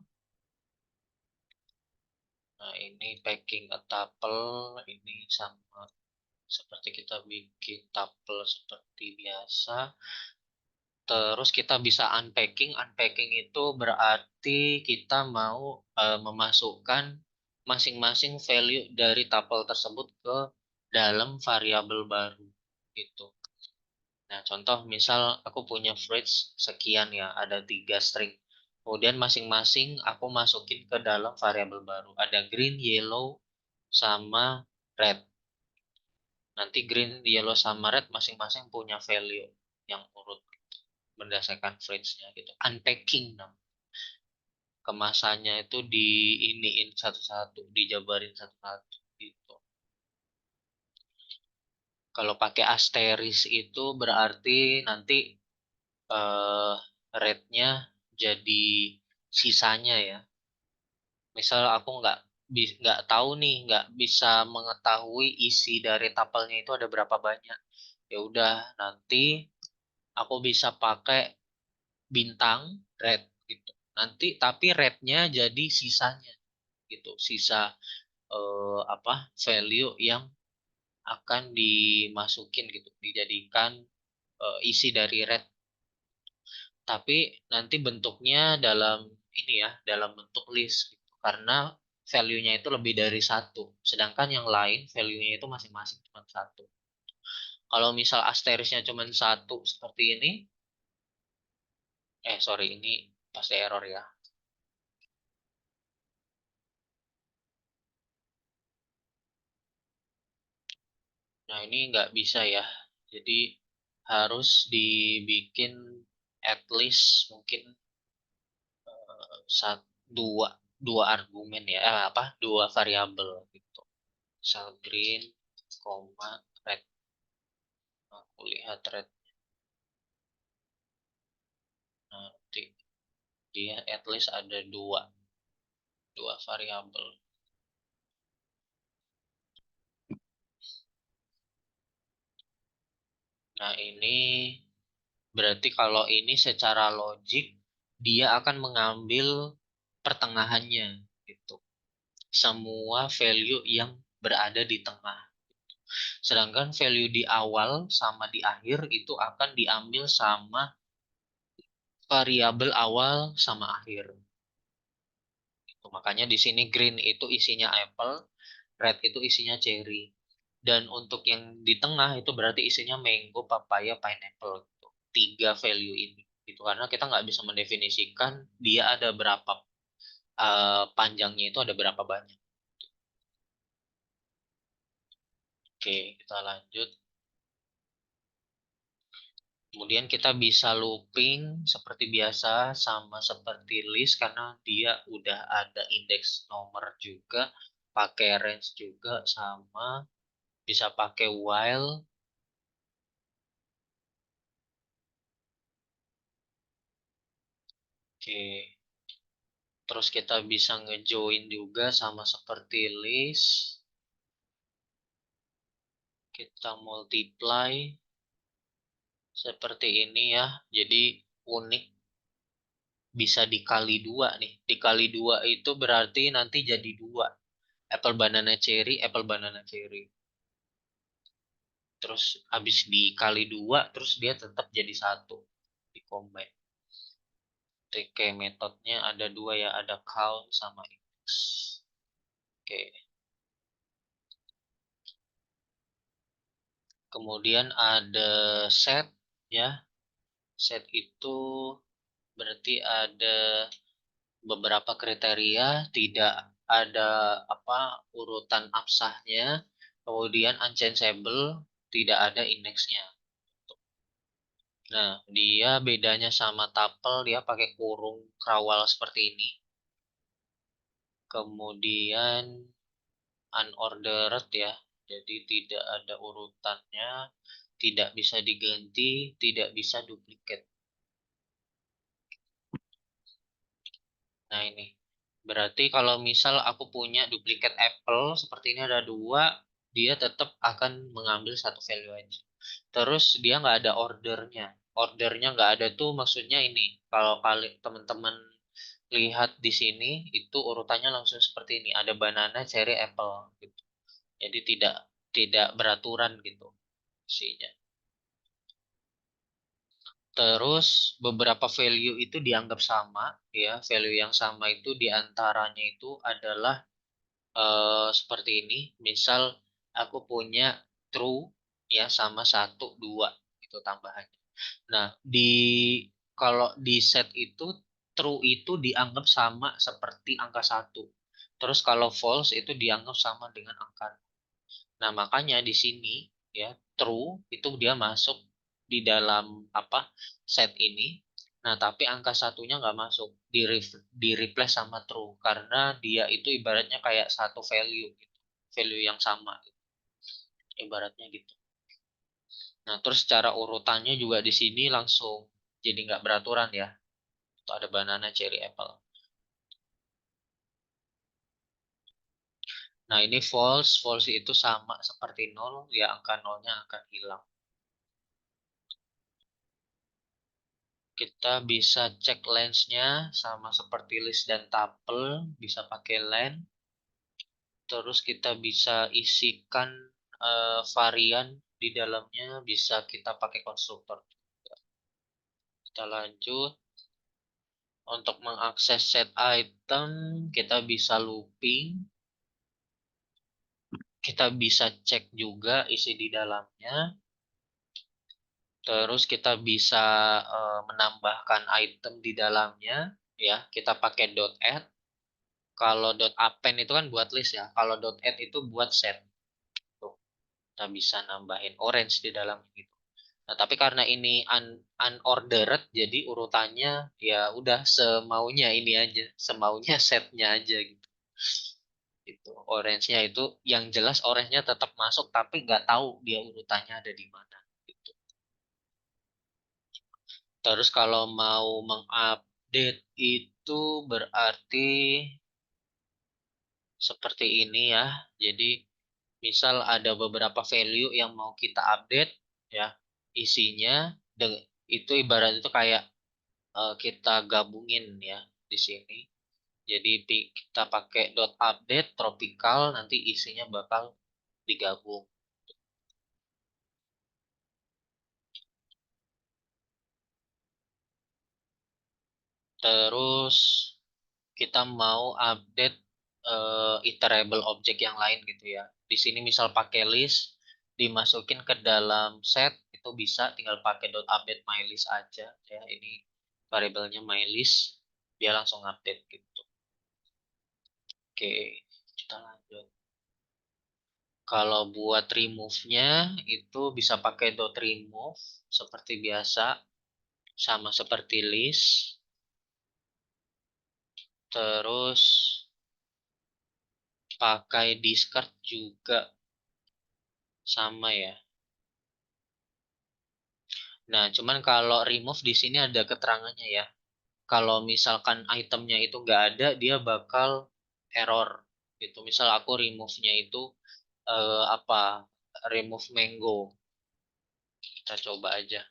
Nah, ini packing a tuple ini sama seperti kita bikin tuple seperti biasa. Terus kita bisa unpacking. Unpacking itu berarti kita mau memasukkan masing-masing value dari tuple tersebut ke dalam variabel baru gitu. Nah, contoh misal aku punya fruits sekian ya, ada 3 string. Kemudian masing-masing aku masukin ke dalam variabel baru. Ada green, yellow, sama red. Nanti green, yellow, sama red masing-masing punya value yang urut gitu, berdasarkan fruits-nya gitu. Unpacking namanya. Kemasannya itu di iniin satu-satu, dijabarin satu-satu gitu. Kalau pakai asteris itu berarti nanti eh rate-nya jadi sisanya ya. Misal aku nggak tahu nih, nggak bisa mengetahui isi dari tapelnya itu ada berapa banyak. Ya udah, nanti aku bisa pakai bintang rate gitu. Nanti tapi rate-nya jadi sisanya gitu. Sisa apa value yang akan dimasukin gitu, dijadikan isi dari rate, tapi nanti bentuknya dalam ini ya, dalam bentuk list gitu. Karena value-nya itu lebih dari satu, sedangkan yang lain value-nya itu masing-masing cuma satu. Kalau misal asterisnya cuma satu seperti ini, sorry, ini pasti error ya. Nah, ini nggak bisa ya, jadi harus dibikin at least mungkin satu, dua. dua argumen ya, dua variabel gitu. Misal green, koma, red. Aku lihat red. Nanti dia at least ada dua variabel. Nah, ini berarti kalau ini secara logik dia akan mengambil pertengahannya gitu. Semua value yang berada di tengah. Sedangkan value di awal sama di akhir itu akan diambil sama variabel awal sama akhir. Gitu. Makanya di sini green itu isinya apple, red itu isinya cherry. Dan untuk yang di tengah itu berarti isinya mango, papaya, pineapple. Gitu. Tiga value ini. Gitu. Karena kita nggak bisa mendefinisikan dia ada berapa panjangnya itu ada berapa banyak. Oke, kita lanjut. Kemudian kita bisa looping seperti biasa sama seperti list karena dia udah ada indeks nomor juga, pakai range juga sama, bisa pakai while. Oke. Terus kita bisa ngejoin juga sama seperti list. Kita multiply seperti ini ya. Jadi unik bisa dikali dua nih. Dikali dua itu berarti nanti jadi dua. Apple banana cherry, apple banana cherry. Terus habis dikali dua, terus dia tetap jadi satu. Di combine. Kayak metodenya ada dua ya, ada count sama index. Oke. Kemudian ada set ya. Set itu berarti ada beberapa kriteria, tidak ada urutan absahnya, kemudian unchangeable, tidak ada indeksnya. Nah, dia bedanya sama tuple, dia pakai kurung krawal seperti ini. Kemudian unordered ya, jadi tidak ada urutannya, tidak bisa diganti, tidak bisa duplikat. Nah, ini. Berarti kalau misal aku punya duplikat apple, seperti ini ada dua, dia tetap akan mengambil satu value aja. Terus dia nggak ada ordernya. Ordernya nggak ada tuh maksudnya ini. Kalau kali teman-teman lihat di sini, itu urutannya langsung seperti ini. Ada banana, cherry, apple. Gitu. Jadi tidak tidak beraturan gitu isinya. Terus beberapa value itu dianggap sama, ya. Value yang sama itu diantaranya itu adalah seperti ini. Misal aku punya true ya sama satu dua itu tambahannya. Nah, kalau di set itu true itu dianggap sama seperti angka satu. Terus kalau false itu dianggap sama dengan angka. Nah, makanya di sini ya true itu dia masuk di dalam set ini. Nah, tapi angka satunya nggak masuk di replace sama true karena dia itu ibaratnya kayak satu value gitu. Value yang sama gitu. Ibaratnya gitu. Nah, terus cara urutannya juga di sini langsung jadi nggak beraturan ya. Itu ada banana, cherry, apple. Nah, ini false. False itu sama seperti nol, ya angka nolnya akan hilang. Kita bisa cek lens-nya sama seperti list dan tuple, bisa pakai len. Terus kita bisa isikan varian di dalamnya, bisa kita pakai konstruktor. Kita lanjut. Untuk mengakses set item, kita bisa looping. Kita bisa cek juga isi di dalamnya. Terus kita bisa menambahkan item di dalamnya. Ya, kita pakai .add. Kalau .append itu kan buat list ya. Kalau .add itu buat set. Tuh, kita bisa nambahin orange di dalam gitu. Nah, tapi karena ini unordered, jadi urutannya ya udah semaunya ini aja, semaunya setnya aja gitu. Itu orange-nya itu yang jelas orange-nya tetap masuk tapi nggak tahu dia urutannya ada di mana gitu. Terus kalau mau mengupdate itu berarti seperti ini ya. Jadi misal ada beberapa value yang mau kita update ya, isinya itu ibarat itu kayak kita gabungin ya di sini. Jadi kita pakai dot update tropical nanti isinya bakal digabung. Terus kita mau update iterable object yang lain gitu ya. Di sini misal pakai list dimasukin ke dalam set itu bisa tinggal pakai dot update mylist aja ya. Ini variabelnya mylist dia langsung update gitu. Oke, kita lanjut. Kalau buat remove-nya itu bisa pakai dot remove seperti biasa, sama seperti list. Terus pakai discard juga sama ya. Nah, cuman kalau remove di sini ada keterangannya ya. Kalau misalkan itemnya itu nggak ada, dia bakal error. Gitu. Misal aku remove-nya itu apa? Remove mango. Kita coba aja.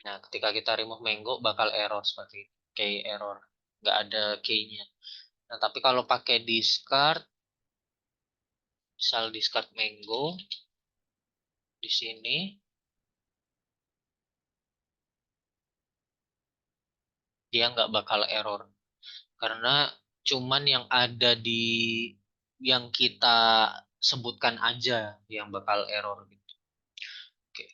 Nah, ketika kita remove mango bakal error seperti ini. Key error. Nggak ada key-nya. Nah, tapi kalau pakai discard, misal discard mango di sini, dia nggak bakal error. Karena cuman yang ada di yang kita sebutkan aja yang bakal error gitu. Oke.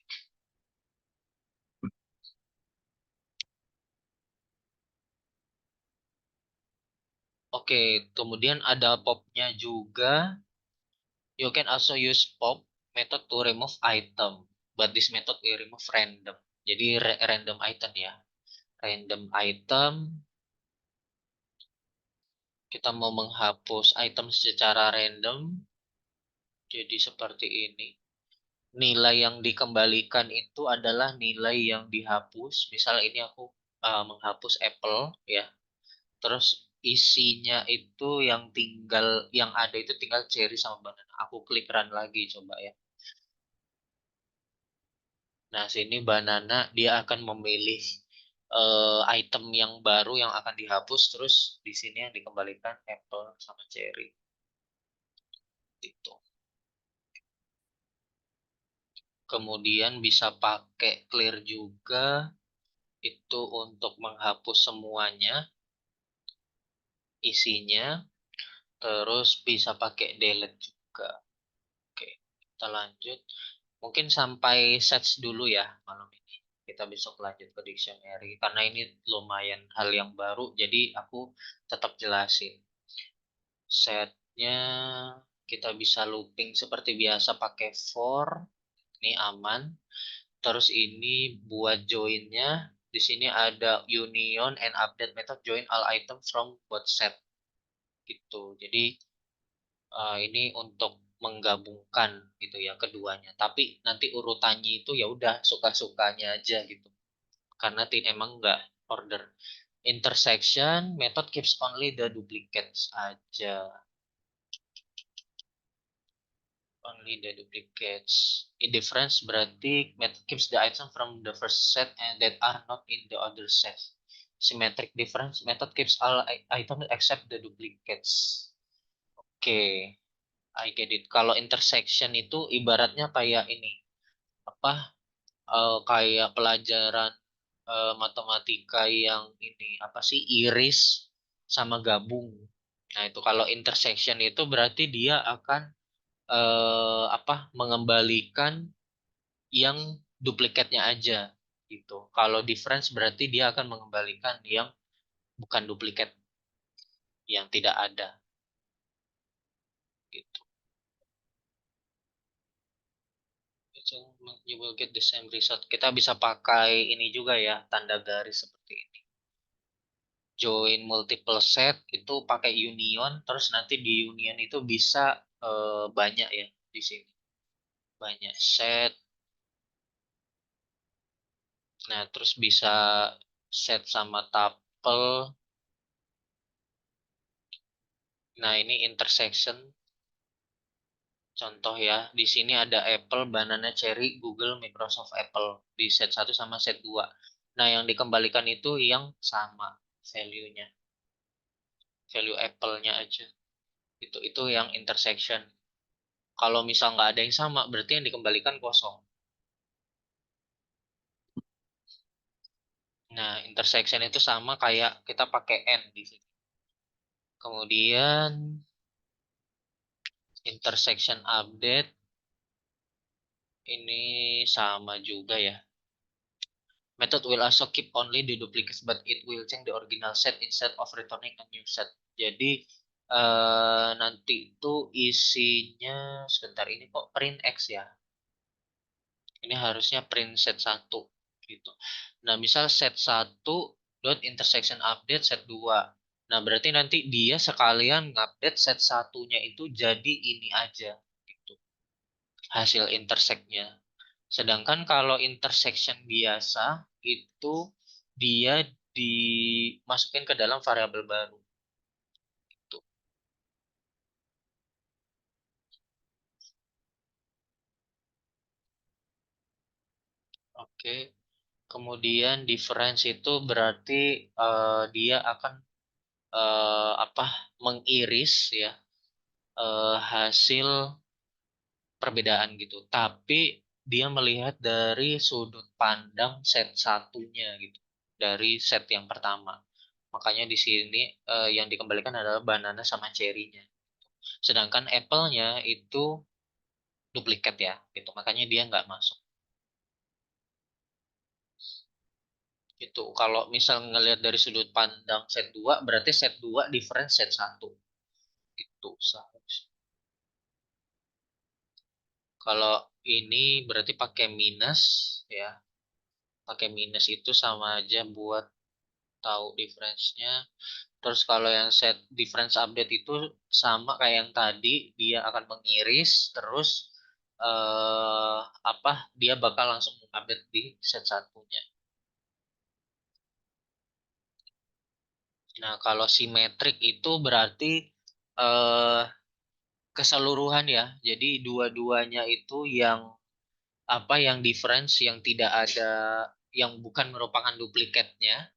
Oke, kemudian ada popnya juga. You can also use pop method to remove item, but this method will remove random. Jadi random item ya. Random item, kita mau menghapus item secara random. Jadi seperti ini. Nilai yang dikembalikan itu adalah nilai yang dihapus. Misal ini aku menghapus apple ya. Terus isinya itu yang tinggal yang ada itu tinggal cherry sama banana. Aku klik run lagi coba ya. Nah, sini banana dia akan memilih item yang baru yang akan dihapus terus di sini yang dikembalikan apple sama cherry itu. Kemudian bisa pakai clear juga itu untuk menghapus semuanya isinya. Terus bisa pakai delete juga. Oke, kita lanjut. Mungkin sampai sets dulu ya malam ini. Kita besok lanjut ke dictionary. Karena ini lumayan hal yang baru, jadi aku tetap jelasin. Setnya kita bisa looping seperti biasa pakai for. Ini aman. Terus ini buat joinnya. Di sini ada union and update method join all item from both set gitu. Jadi ini untuk menggabungkan gitu ya keduanya. Tapi nanti urutannya itu ya udah suka-sukanya aja gitu. Karena emang nggak order. Intersection method keeps only the duplicates aja. Only the duplicates. Indifference berarti method keeps the item from the first set and that are not in the other set. Symmetric difference method keeps all items except the duplicates. Oke. Okay. I get it. Kalau intersection itu ibaratnya kayak ini, apa? Kayak pelajaran matematika yang ini apa sih iris sama gabung. Nah, itu kalau intersection itu berarti dia akan apa? Mengembalikan yang duplikatnya aja gitu. Kalau difference berarti dia akan mengembalikan yang bukan duplikat, yang tidak ada gitu. So, you will get the same result. Kita bisa pakai ini juga ya, tanda garis seperti ini. Join multiple set itu pakai union, terus nanti di union itu bisa banyak ya di sini. Banyak set. Nah, terus bisa set sama tuple. Nah, ini intersection. Contoh ya, di sini ada Apple, Banana, Cherry, Google, Microsoft, Apple di set satu sama set 2. Nah, yang dikembalikan itu yang sama value-nya. Value Apple-nya aja. Itu yang intersection. Kalau misal nggak ada yang sama, berarti yang dikembalikan kosong. Nah, intersection itu sama kayak kita pakai N di sini. Kemudian intersection update ini sama juga ya. Method will also keep only the duplicates, but it will change the original set instead of returning a new set. Jadi nanti itu isinya sebentar ini kok print X ya. Ini harusnya print set satu gitu. Nah, misal set satu dot intersection update set 2. Nah, berarti nanti dia sekalian ngupdate set satunya itu jadi ini aja gitu. Hasil intersectnya. Sedangkan kalau intersection biasa itu dia dimasukin ke dalam variabel baru. Gitu. Oke. Kemudian difference itu berarti dia akan apa mengiris ya hasil perbedaan gitu. Tapi dia melihat dari sudut pandang set satunya gitu. Dari set yang pertama. Makanya di sini yang dikembalikan adalah banana sama cherry-nya. Sedangkan apple-nya itu duplikat ya gitu. Makanya dia nggak masuk. Gitu. Kalau misal ngelihat dari sudut pandang set 2 berarti set 2 difference set satu. Gitu seharusnya. Kalau ini berarti pakai minus ya. Pakai minus itu sama aja buat tahu difference-nya. Terus kalau yang set difference update itu sama kayak yang tadi, dia akan mengiris terus apa dia bakal langsung mengupdate di set satunya. Nah, kalau simetrik itu berarti eh keseluruhan ya. Jadi dua-duanya itu yang apa yang difference yang tidak ada yang bukan merupakan duplikatnya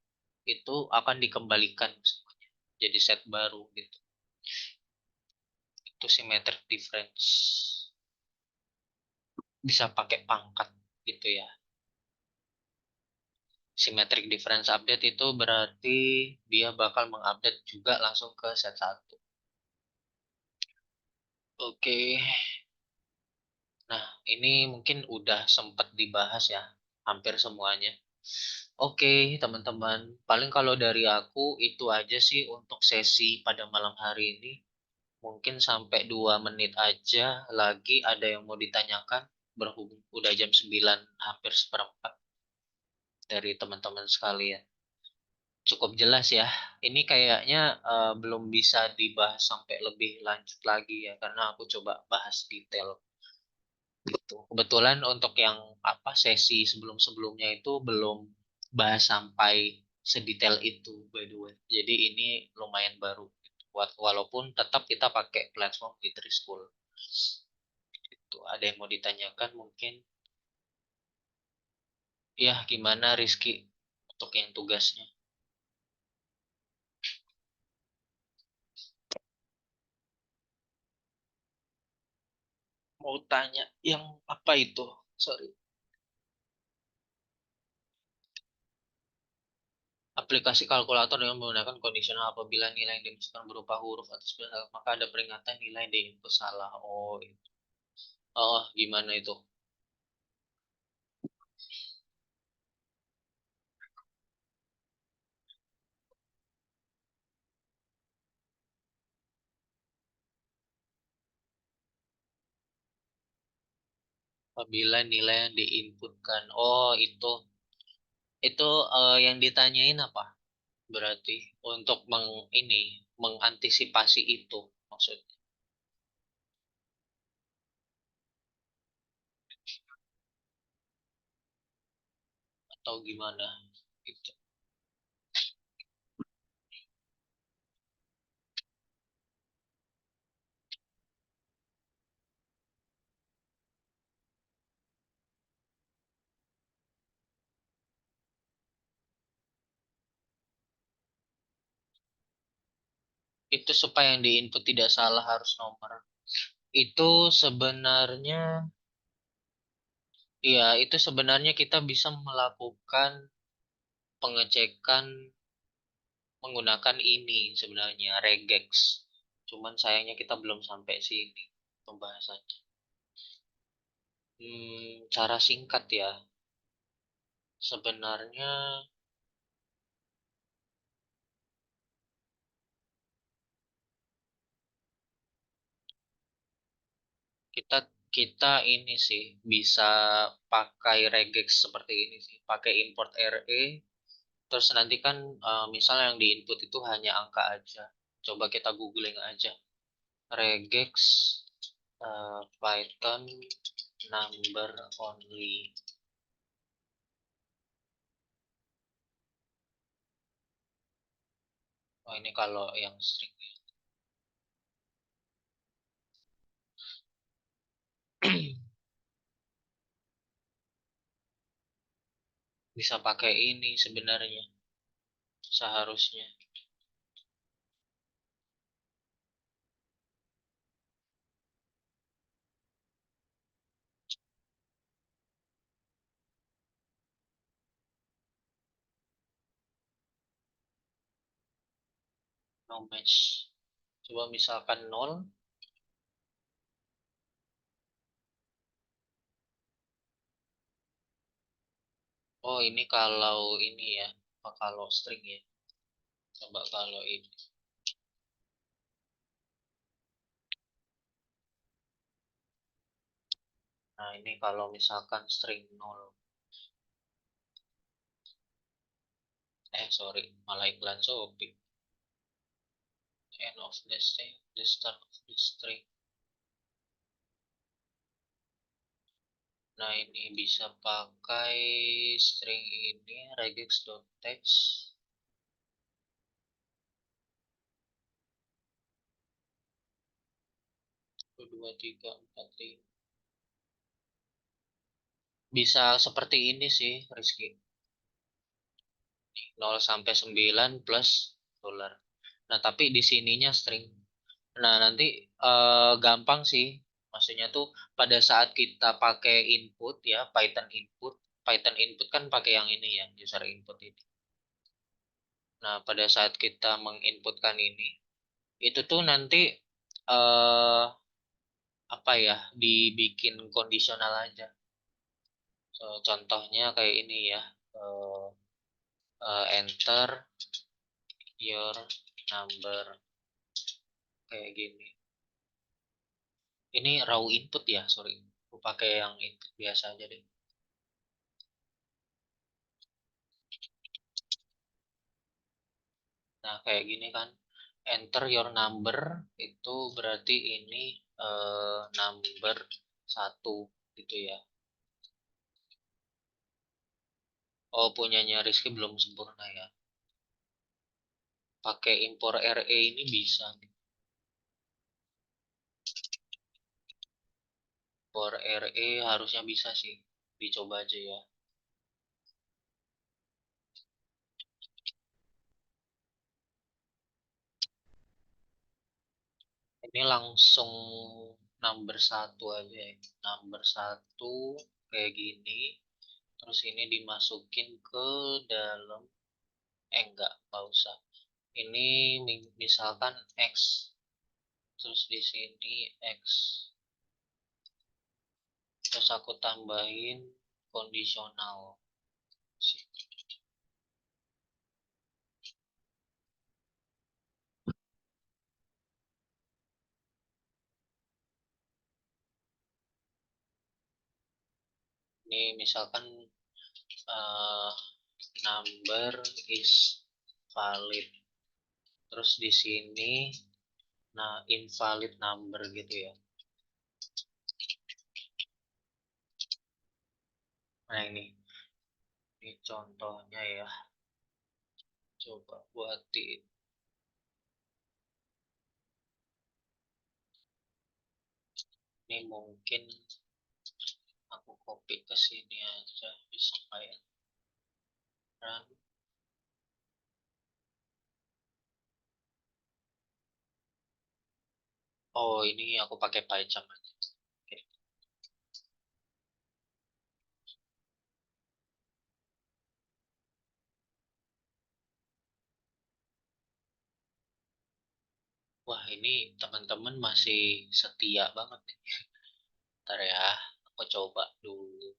itu akan dikembalikan semuanya jadi set baru gitu. Itu symmetric difference. Bisa pakai pangkat gitu ya. Symmetric difference update itu berarti dia bakal mengupdate juga langsung ke set satu. Oke. Nah, ini mungkin udah sempat dibahas ya, hampir semuanya. Oke, teman-teman. Paling kalau dari aku itu aja sih untuk sesi pada malam hari ini. Mungkin sampai 2 menit aja lagi ada yang mau ditanyakan. Berhubung udah jam 9 hampir seperempat dari teman-teman sekalian. Cukup jelas ya. Ini kayaknya belum bisa dibahas sampai lebih lanjut lagi ya. Karena aku coba bahas detail gitu. Kebetulan untuk yang apa sesi sebelum-sebelumnya itu belum bahas sampai sedetail itu by the way. Jadi ini lumayan baru gitu. Walaupun tetap kita pakai platform Gitri School. Itu ada yang mau ditanyakan mungkin? Ya, gimana Rizky untuk yang tugasnya? Mau tanya yang apa itu? Sorry. Aplikasi kalkulator dengan menggunakan kondisional apabila nilai yang dimasukkan berupa huruf atau spesial, maka ada peringatan nilai di input salah. Oh, itu. Oh, gimana itu? Apabila nilai yang diinputkan. Oh, itu yang ditanyain apa? Berarti untuk mengantisipasi itu maksudnya atau gimana? Itu. Itu supaya yang diinput tidak salah harus nomor. Itu sebenarnya ya itu sebenarnya kita bisa melakukan pengecekan menggunakan ini sebenarnya regex. Cuman sayangnya kita belum sampai sini pembahasannya. Cara singkat ya. Sebenarnya kita kita ini sih bisa pakai regex seperti ini sih. Pakai import RE. Terus nanti kan misal yang di input itu hanya angka aja. Coba kita googling aja. Regex Python number only. Oh ini kalau yang string. Bisa pakai ini sebenarnya seharusnya. No match. Coba misalkan nol. Oh ini kalau ini ya. Oh, kalau string ya. Coba kalau ini. Nah ini kalau misalkan string nol. Sorry, malah iklan Shopee. End of the string, the start of the string. Nah ini bisa pakai string ini regex.text 1, 2, 3, 4, 5. Bisa seperti ini sih Rizky. 0 sampai 9 plus dolar. Nah, tapi di sininya string. Nah, nanti gampang sih. Maksudnya tuh pada saat kita pakai input ya, Python input. Python input kan pakai yang ini ya, user input ini. Nah, pada saat kita menginputkan ini, itu tuh nanti eh apa ya, dibikin kondisional aja. So, contohnya kayak ini ya. eh Enter your number kayak gini. Ini raw input ya, sorry. Aku pakai yang input biasa aja deh. Nah, kayak gini kan. Enter your number itu berarti ini number satu gitu ya. Oh, punyanya Rizky belum sempurna ya. Pakai import RE ini bisa. Import RE harusnya bisa sih. Dicoba aja ya. Ini langsung number satu aja ya. Number satu kayak gini. Terus ini dimasukin ke dalam, enggak usah. Ini misalkan X. Terus di sini X. Terus aku tambahin kondisional. Ini misalkan number is valid. Terus di sini invalid number gitu ya. Nah ini contohnya ya. Coba buatin. Ini mungkin aku copy ke sini aja bisa kayak run. Oh, ini aku pakai PyCharm aja. Oke. Wah, ini teman-teman masih setia banget nih. Ntar ya, aku coba dulu.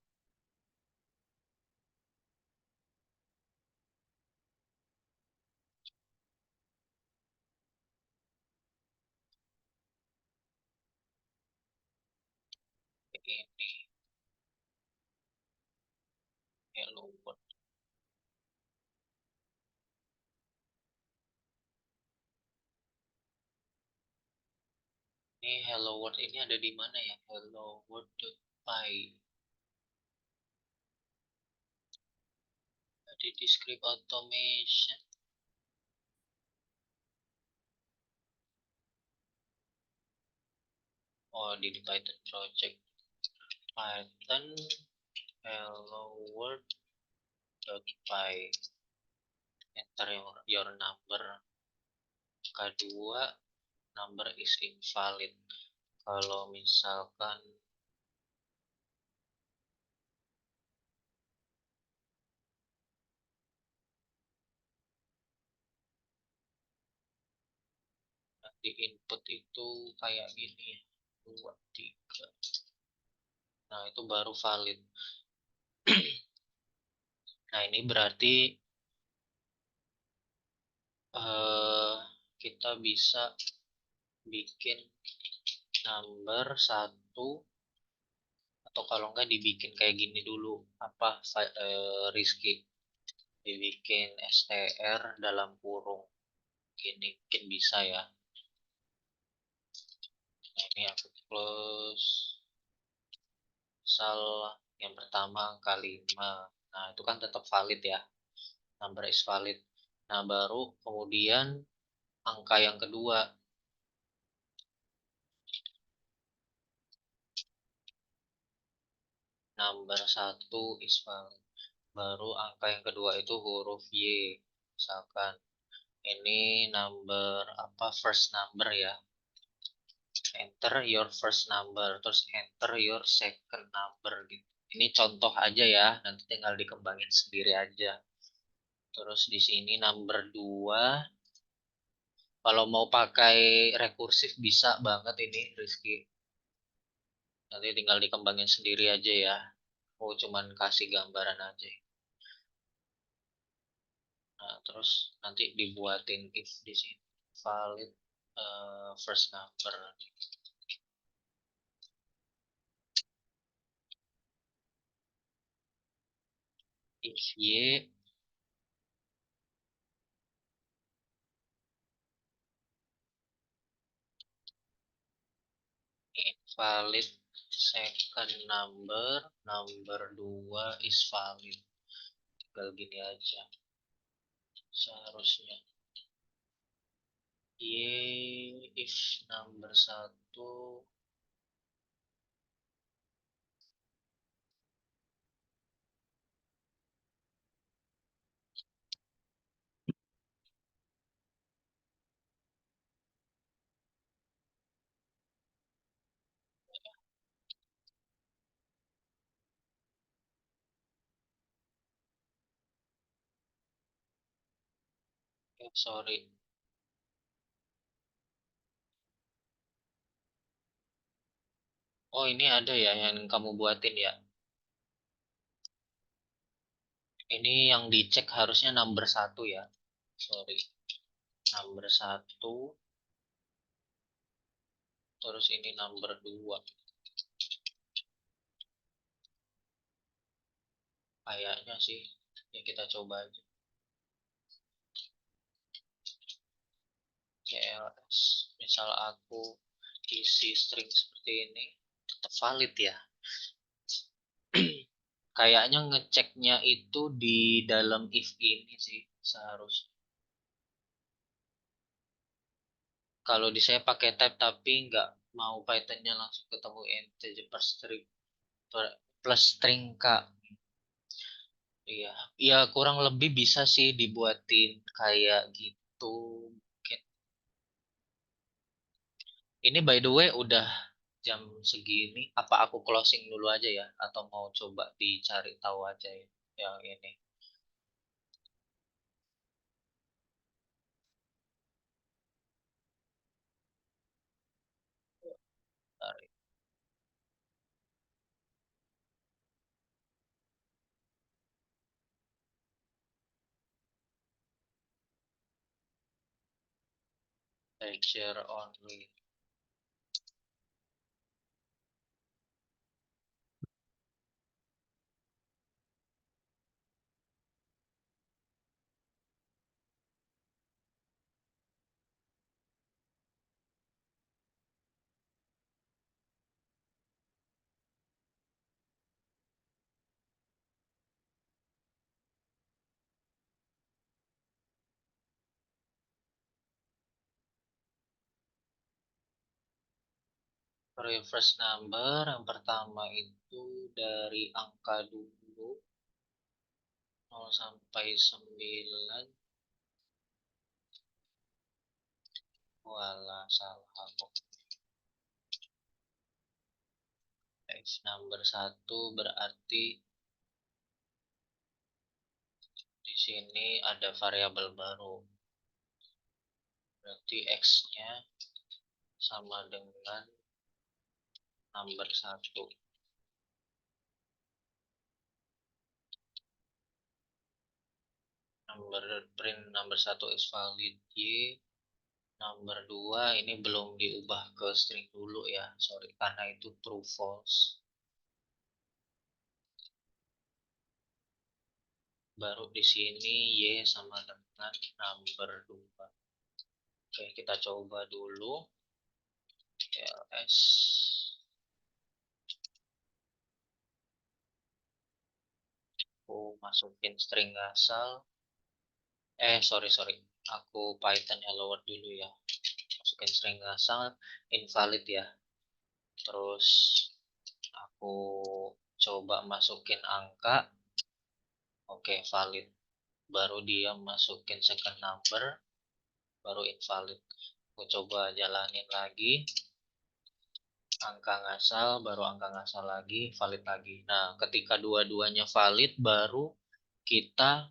Ini hello world. Ini hello world ini ada di mana ya? Hello world.py. Ada di script automation. Oh, di Python project. Python hello world.py. Enter your number. Kedua, number is invalid. Kalau misalkan di input itu kayak gini ya, 2 3. Nah, itu baru valid. Nah, ini berarti eh, kita bisa bikin number satu, atau kalau enggak dibikin kayak gini dulu, Rizky dibikin str dalam kurung gini mungkin bisa ya. Nah, ini aku close. Misal yang pertama angka 5. Nah, itu kan tetap valid ya, number is valid. Nah, baru kemudian angka yang kedua, number satu is valid. Baru angka yang kedua itu huruf Y. Misalkan ini number first number ya. Enter your first number, terus enter your second number gitu. Ini contoh aja ya, nanti tinggal dikembangin sendiri aja. Terus di sini number 2. Kalau mau pakai rekursif bisa banget ini Rizky. Nanti tinggal dikembangin sendiri aja ya. Aku cuman kasih gambaran aja. Nah, terus nanti dibuatin if di sini. Valid first number. If Y invalid second number, number 2 is valid. Tinggal gini aja. Seharusnya. Y if number 1 sorry. Oh, ini ada ya yang kamu buatin ya. Ini yang dicek harusnya number 1 ya. Sorry. Number 1. Terus ini number 2. Kayaknya sih, ya kita coba aja. CLS, misal aku isi string seperti ini, tetap valid ya. Kayaknya ngeceknya itu di dalam if ini sih seharusnya. Kalau di saya pakai type tapi nggak mau Pythonnya langsung ketemu integer per string plus string kak. Iya, ya kurang lebih bisa sih dibuatin kayak gitu. Mungkin. Ini by the way udah jam segini. Apa aku closing dulu aja ya? Atau mau coba dicari tahu aja ya yang ini. Cari lecture only. Reverse number yang pertama itu dari angka dulu 0 sampai 9. Walah, salah aku. X number satu berarti di sini ada variabel baru. Berarti X-nya sama dengan number satu. Number print number satu is valid Y. Number 2 ini belum diubah ke string dulu ya. Sorry, karena itu true false. Baru di sini Y sama dengan number 2. Oke, kita coba dulu. ls. Aku masukin string asal. Sorry. Aku Python hello world dulu ya. Masukin string asal invalid ya. Terus aku coba masukin angka. Oke, valid. Baru dia masukin second number. Baru invalid. Aku coba jalanin lagi. Angka ngasal, baru angka ngasal lagi, valid lagi. Nah, ketika dua-duanya valid, baru kita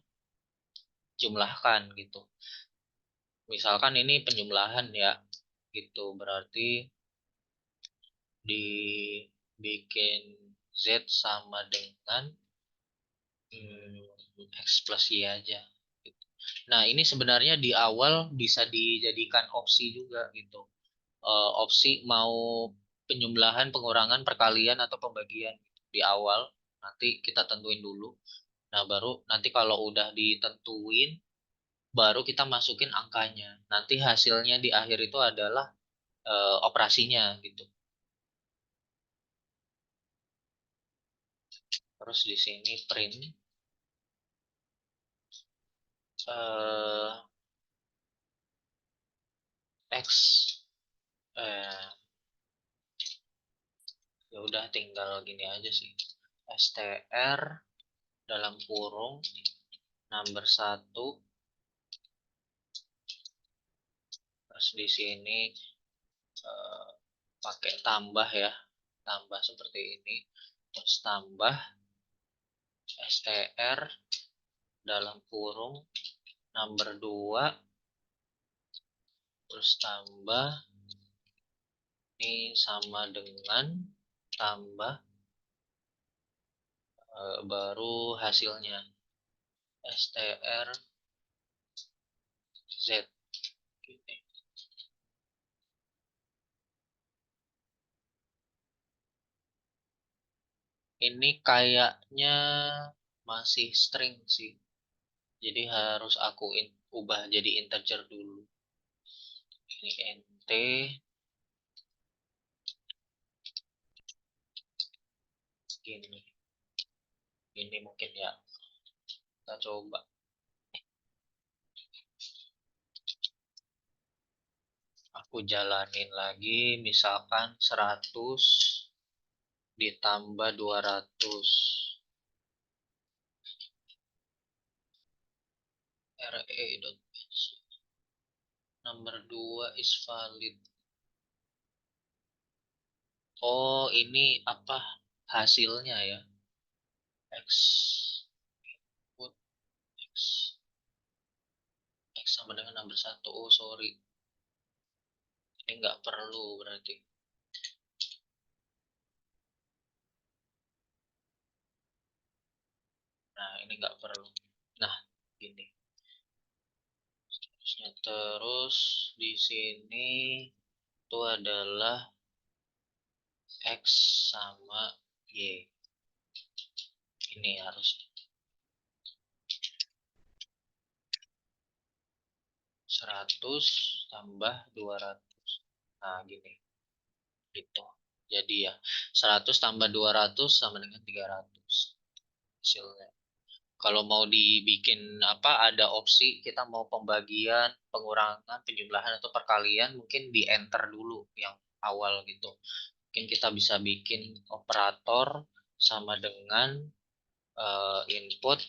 jumlahkan gitu. Misalkan ini penjumlahan ya, gitu. Berarti dibikin Z sama dengan X plus Y aja. Gitu. Nah, ini sebenarnya di awal bisa dijadikan opsi juga gitu. Opsi mau penjumlahan, pengurangan, perkalian atau pembagian di awal. Nanti kita tentuin dulu. Nah, baru nanti kalau udah ditentuin, baru kita masukin angkanya. Nanti hasilnya di akhir itu adalah operasinya gitu. Terus di sini print eh, X. eh, Ya udah tinggal gini aja sih. str dalam kurung number satu. Terus di sini eh, pakai tambah ya, tambah seperti ini. Terus tambah str dalam kurung number 2. Terus tambah ini sama dengan tambah baru hasilnya str z. Ini kayaknya masih string sih. Jadi harus aku ubah jadi integer dulu. Ini nt, gini. Ini mungkin ya. Kita coba. Aku jalanin lagi, misalkan 100 ditambah 200. re.match. Nomor 2 is valid. Oh, ini apa hasilnya ya? X put X X sama dengan nomor 1. Oh, sorry. Ini nggak perlu berarti. Nah, ini nggak perlu. Nah, gini. Terus di sini itu adalah X sama Y. Ini harus 100 tambah 200. Nah, gini. Gitu. Jadi ya, 100 tambah 200 sama dengan 300 hasilnya. Kalau mau dibikin apa, ada opsi kita mau pembagian, pengurangan, penjumlahan atau perkalian, mungkin di enter dulu yang awal gitu. Mungkin kita bisa bikin operator sama dengan input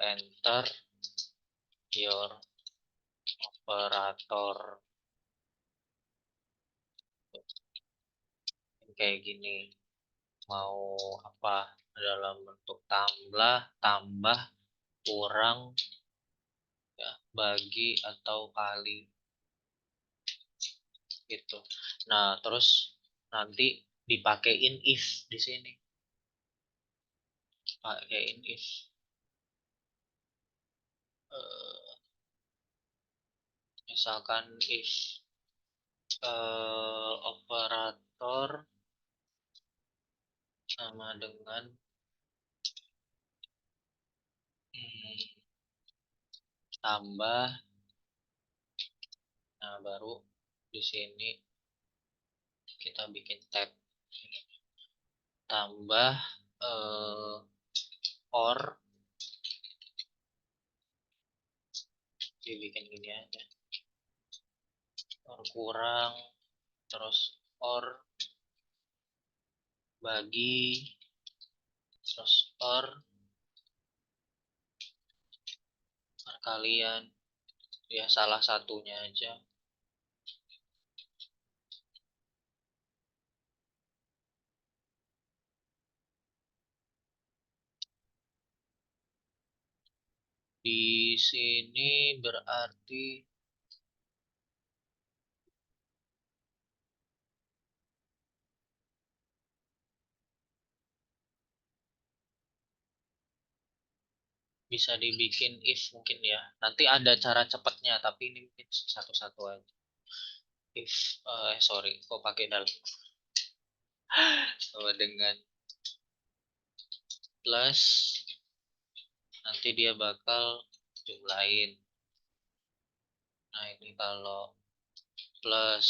enter your operator kayak gini. Mau apa, dalam bentuk tambah, kurang, ya, bagi atau kali gitu. Nah, terus nanti dipakein if di sini. Pakein if eh, misalkan if operator sama dengan hmm, tambah. Nah, baru di sini kita bikin tab tambah or, dibikin gini aja, or kurang, terus or bagi, terus or perkalian, ya salah satunya aja. Di sini berarti bisa dibikin if mungkin ya. Nanti ada cara cepatnya, tapi ini mungkin satu-satu aja. If sorry, kok pakai dalam sama dengan plus, nanti dia bakal jumlahin. Nah, ini kalau plus,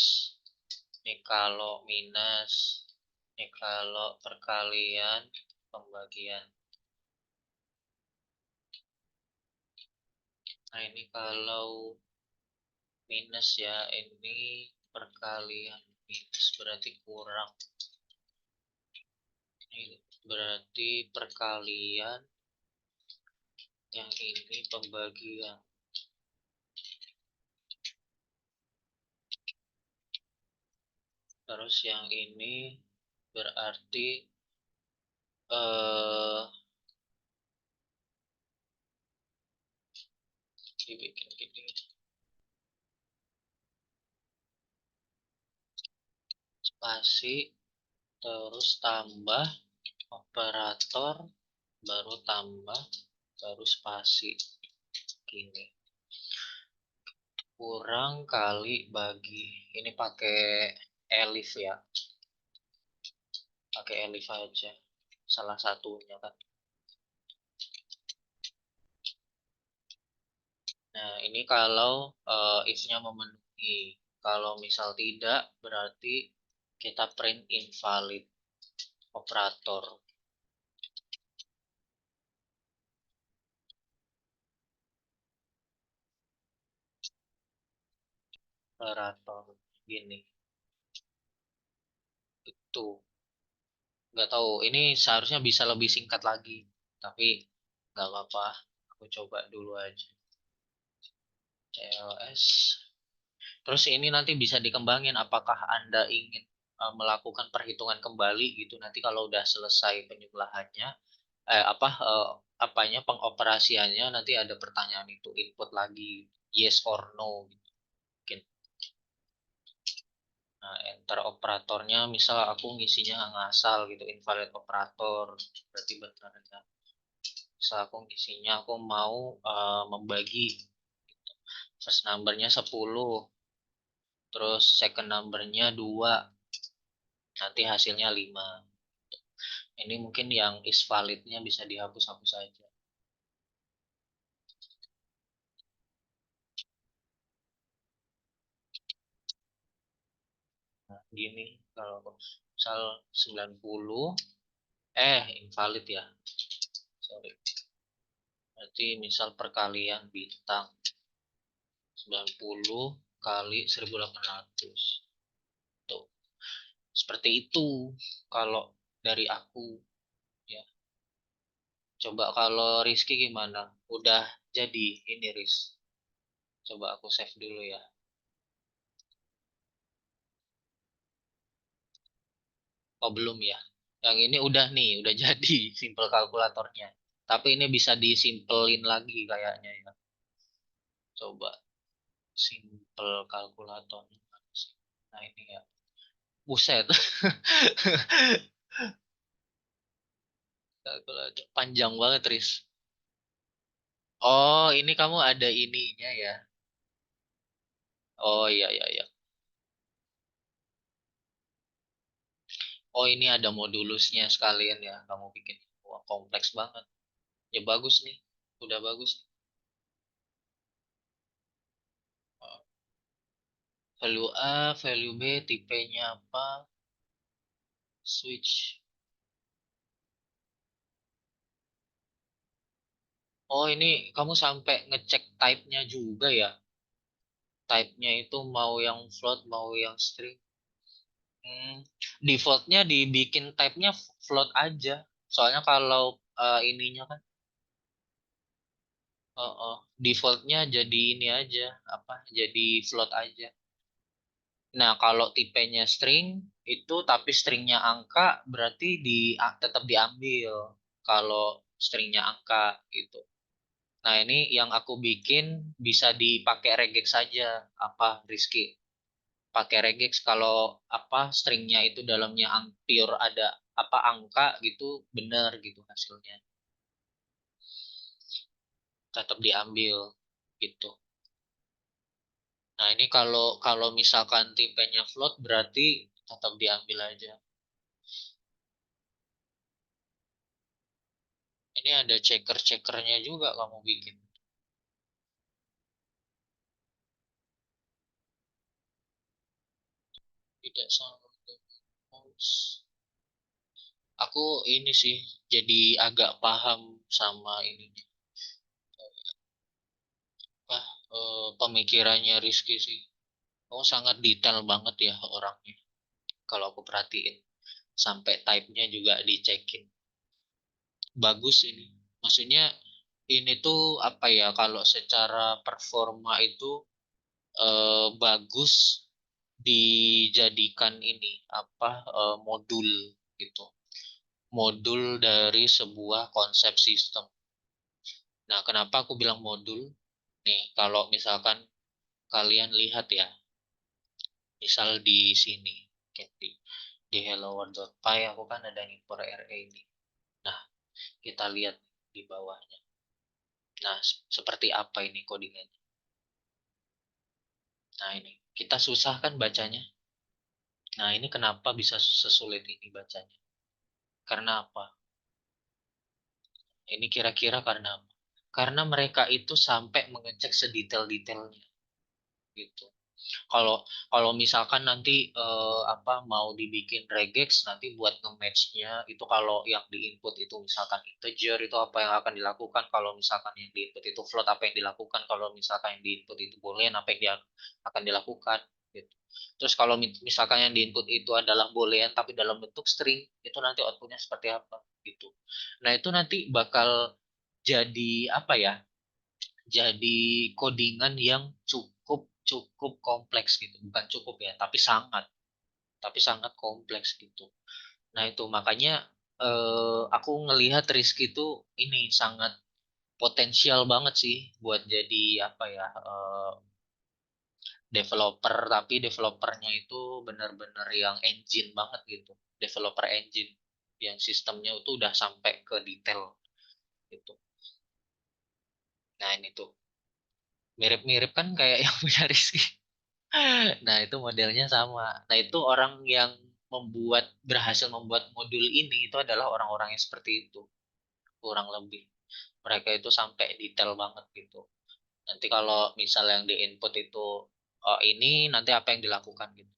ini kalau minus, ini kalau perkalian, pembagian. Nah, ini kalau minus ya, ini perkalian minus berarti kurang. Ini berarti perkalian, yang ini pembagian. Terus yang ini berarti eh dibikin gini. Spasi, terus tambah operator, baru tambah, baru spasi. Gini. Kurang kali bagi. Ini pakai elif ya. Pakai elif aja. salah satunya kan. Nah, ini kalau if-nya memenuhi. Kalau misal tidak, berarti kita print invalid operator. Operator gini. Itu. Nggak tahu, ini seharusnya bisa lebih singkat lagi. Tapi nggak apa-apa. Aku coba dulu aja. CLS. Terus ini nanti bisa dikembangin apakah Anda ingin melakukan perhitungan kembali gitu nanti kalau udah selesai penjumlahannya apanya pengoperasiannya nanti ada pertanyaan itu input lagi yes or no gitu. Mungkin nah, enter operatornya misal aku ngisinya ngasal gitu invalid operator berarti benar ya. Misal aku ngisinya aku mau membagi first numbernya 10 terus second numbernya 2 nanti hasilnya 5. Ini mungkin yang is validnya bisa dihapus-hapus saja. Nah, gini kalau misal 90 invalid ya. Sorry. Berarti misal perkalian bintang 90 kali 1800. Tuh. Seperti itu kalau dari aku ya. Coba kalau Rizky gimana? Udah jadi ini Riz. Coba aku save dulu ya. Oh belum ya. Yang ini udah nih, udah jadi simple kalkulatornya. Tapi ini bisa disimpelin lagi kayaknya ya. Coba simple kalkulator. Nah ini ya. Buset. Kalkulator. Panjang banget, Riz. Oh, ini kamu ada ininya ya. Oh iya iya iya. Oh ini ada modulusnya sekalian ya. Kamu bikin. Wah, kompleks banget. Ya bagus nih. Udah bagus. Oh, value A, value B, tipenya apa? Switch. Oh ini kamu sampai ngecek type-nya juga ya? Type-nya itu mau yang float, mau yang string. Hmm, defaultnya dibikin type-nya float aja. Soalnya kalau ininya kan, defaultnya jadi ini aja, apa? Jadi float aja. Nah kalau tipenya string itu tapi stringnya angka berarti tetap diambil. Kalau stringnya angka gitu. Nah ini yang aku bikin bisa dipakai regex saja, apa Rizky? Pakai regex kalau apa stringnya itu dalamnya pure ada apa angka gitu benar gitu hasilnya tetap diambil gitu. Nah ini kalau kalau misalkan tipenya float berarti tetap diambil aja. Ini ada checker-checkernya juga kamu bikin. Tidak sama. Aku ini sih jadi agak paham sama ini apa pemikirannya Rizky sih. Oh, sangat detail banget ya orangnya. Kalau aku perhatiin. Sampai type-nya juga dicekin. Bagus ini. Maksudnya ini tuh apa ya, kalau secara performa itu bagus dijadikan ini apa modul gitu. Modul dari sebuah konsep sistem. Nah, kenapa aku bilang modul? Nih, kalau misalkan kalian lihat ya, misal di sini, oke, di hello world.py aku kan ada impor RE ini. Nah, kita lihat di bawahnya. Nah, seperti apa ini codingannya? Nah, ini kita susah kan bacanya. Nah, ini kenapa bisa sesulit ini bacanya? Karena apa? Ini kira-kira karena apa? Karena mereka itu sampai mengecek sedetail-detailnya gitu. Kalau kalau misalkan nanti apa mau dibikin regex nanti buat nge-match-nya itu kalau yang di-input itu misalkan integer itu apa yang akan dilakukan, kalau misalkan yang di-input itu float apa yang dilakukan, kalau misalkan yang di-input itu boolean apa yang akan dilakukan gitu. Terus kalau misalkan yang di-input itu adalah boolean tapi dalam bentuk string itu nanti outputnya seperti apa gitu. Nah, itu nanti bakal jadi apa ya? Jadi codingan yang cukup cukup kompleks gitu, bukan cukup ya tapi sangat kompleks gitu. Nah, itu makanya aku ngelihat Rizky itu ini sangat potensial banget sih buat jadi apa ya, developer, tapi developernya itu benar-benar yang engine banget gitu, developer engine yang sistemnya itu udah sampai ke detail gitu. Nah, ini tuh mirip-mirip kan kayak yang punya Rizky. Nah, itu modelnya sama. Nah, itu orang yang berhasil membuat modul ini itu adalah orang-orang yang seperti itu, kurang lebih. Mereka itu sampai detail banget gitu. Nanti kalau misal yang di input itu ini nanti apa yang dilakukan gitu.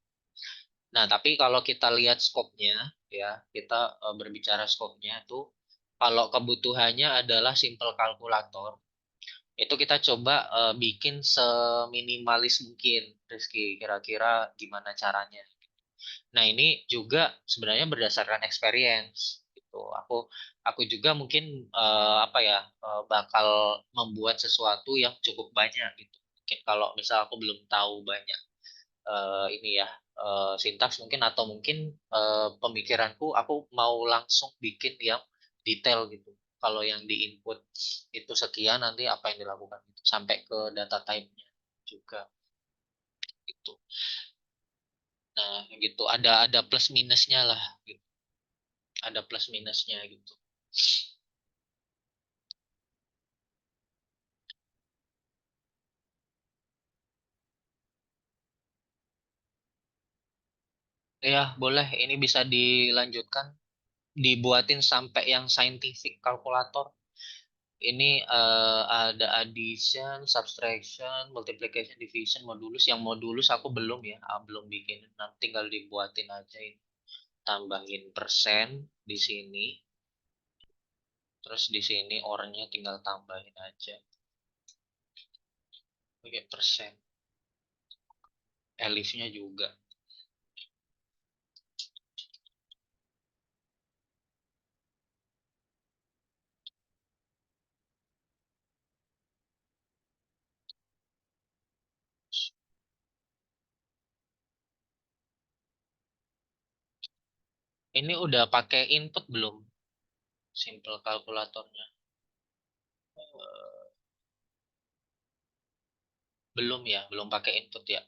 Nah, tapi kalau kita lihat skopnya ya, kita berbicara skopnya tuh kalau kebutuhannya adalah simple kalkulator, itu kita coba bikin seminimalis mungkin, Rizky. Kira-kira gimana caranya? Nah, ini juga sebenarnya berdasarkan experience gitu. Aku juga mungkin apa ya, bakal membuat sesuatu yang cukup banyak gitu. Mungkin kalau misal aku belum tahu banyak ini ya, sintaks mungkin, atau mungkin pemikiranku aku mau langsung bikin yang detail gitu. Kalau yang di input itu sekian nanti apa yang dilakukan gitu sampai ke data type-nya juga gitu. Nah, gitu ada plus minusnya lah gitu. Ada plus minusnya gitu. Ya, boleh. Ini bisa dilanjutkan, dibuatin sampai yang scientific kalkulator. Ini ada addition, subtraction, multiplication, division, modulus. Yang modulus aku belum ya, belum bikin. Nanti tinggal dibuatin aja ini. Tambahin persen di sini, terus di sini ornya tinggal tambahin aja. Oke, persen. Elifnya juga. Ini udah pakai input belum? Simple kalkulatornya. Eh, belum ya, belum pakai input ya.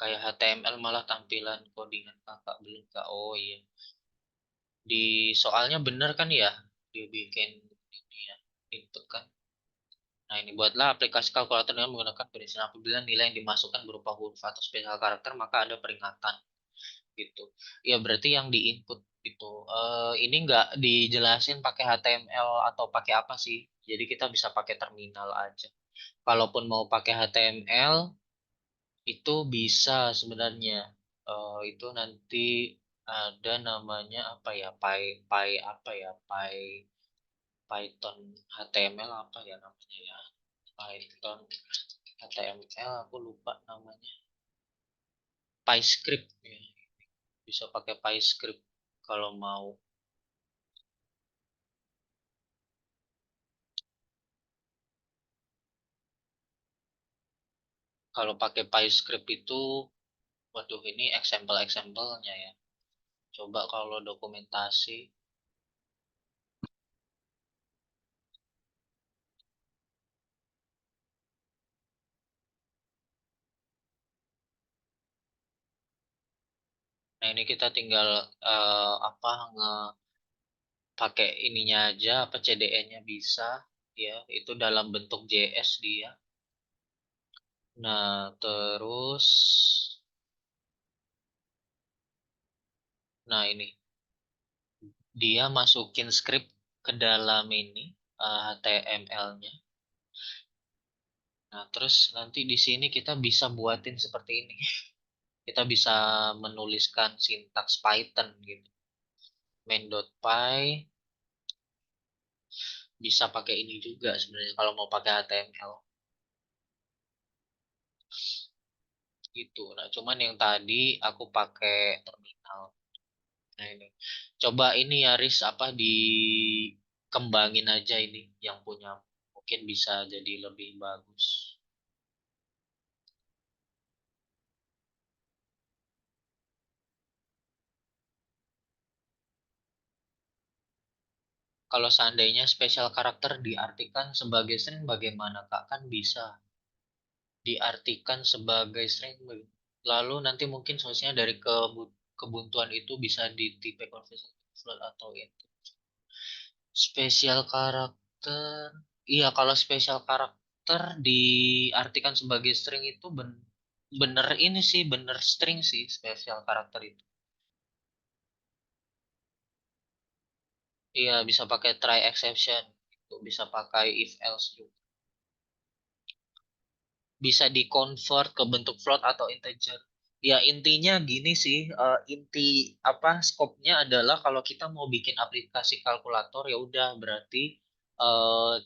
Kayak HTML malah tampilan codingan kakak belum kak. Oh iya. Di soalnya bener kan ya, dibikin ini ya, input kan. Nah, ini buatlah aplikasi kalkulator dengan menggunakan perincian apabila nilai yang dimasukkan berupa huruf atau spesial karakter maka ada peringatan gitu. Ya berarti yang di input itu ini nggak dijelasin pakai HTML atau pakai apa sih. Jadi kita bisa pakai terminal aja. Kalaupun mau pakai HTML itu bisa sebenarnya. Itu nanti ada namanya apa ya, apa ya, Python HTML apa ya namanya ya, Python HTML aku lupa namanya, PyScript ya. Bisa pakai PyScript kalau mau. Kalau pakai PyScript itu, waduh ini example-examplenya ya. Coba kalau dokumentasi. Nah, ini kita tinggal apa, pakai ininya aja, apa CDN-nya bisa ya, itu dalam bentuk JS dia. Nah, terus nah ini. dia masukin script ke dalam ini HTML-nya. Nah, terus nanti di sini kita bisa buatin seperti ini. Kita bisa menuliskan sintaks Python gitu. Main.py bisa pakai ini juga sebenarnya kalau mau pakai HTML gitu. Nah, cuman yang tadi aku pakai terminal. Nah, ini. Coba ini ya Riz apa dikembangin aja ini yang punya mungkin bisa jadi lebih bagus. Kalau seandainya spesial karakter diartikan sebagai string bagaimana Kak? Kan bisa diartikan sebagai string. Lalu nanti mungkin solusinya dari kebuntuan itu bisa ditipe conversion float atau itu. Spesial karakter. Iya, kalau spesial karakter diartikan sebagai string itu bener ini sih, bener string sih spesial karakter itu. Iya, bisa pakai try exception, itu bisa pakai if else juga. Bisa di-convert ke bentuk float atau integer. Ya intinya gini sih, inti apa skopnya adalah kalau kita mau bikin aplikasi kalkulator ya udah berarti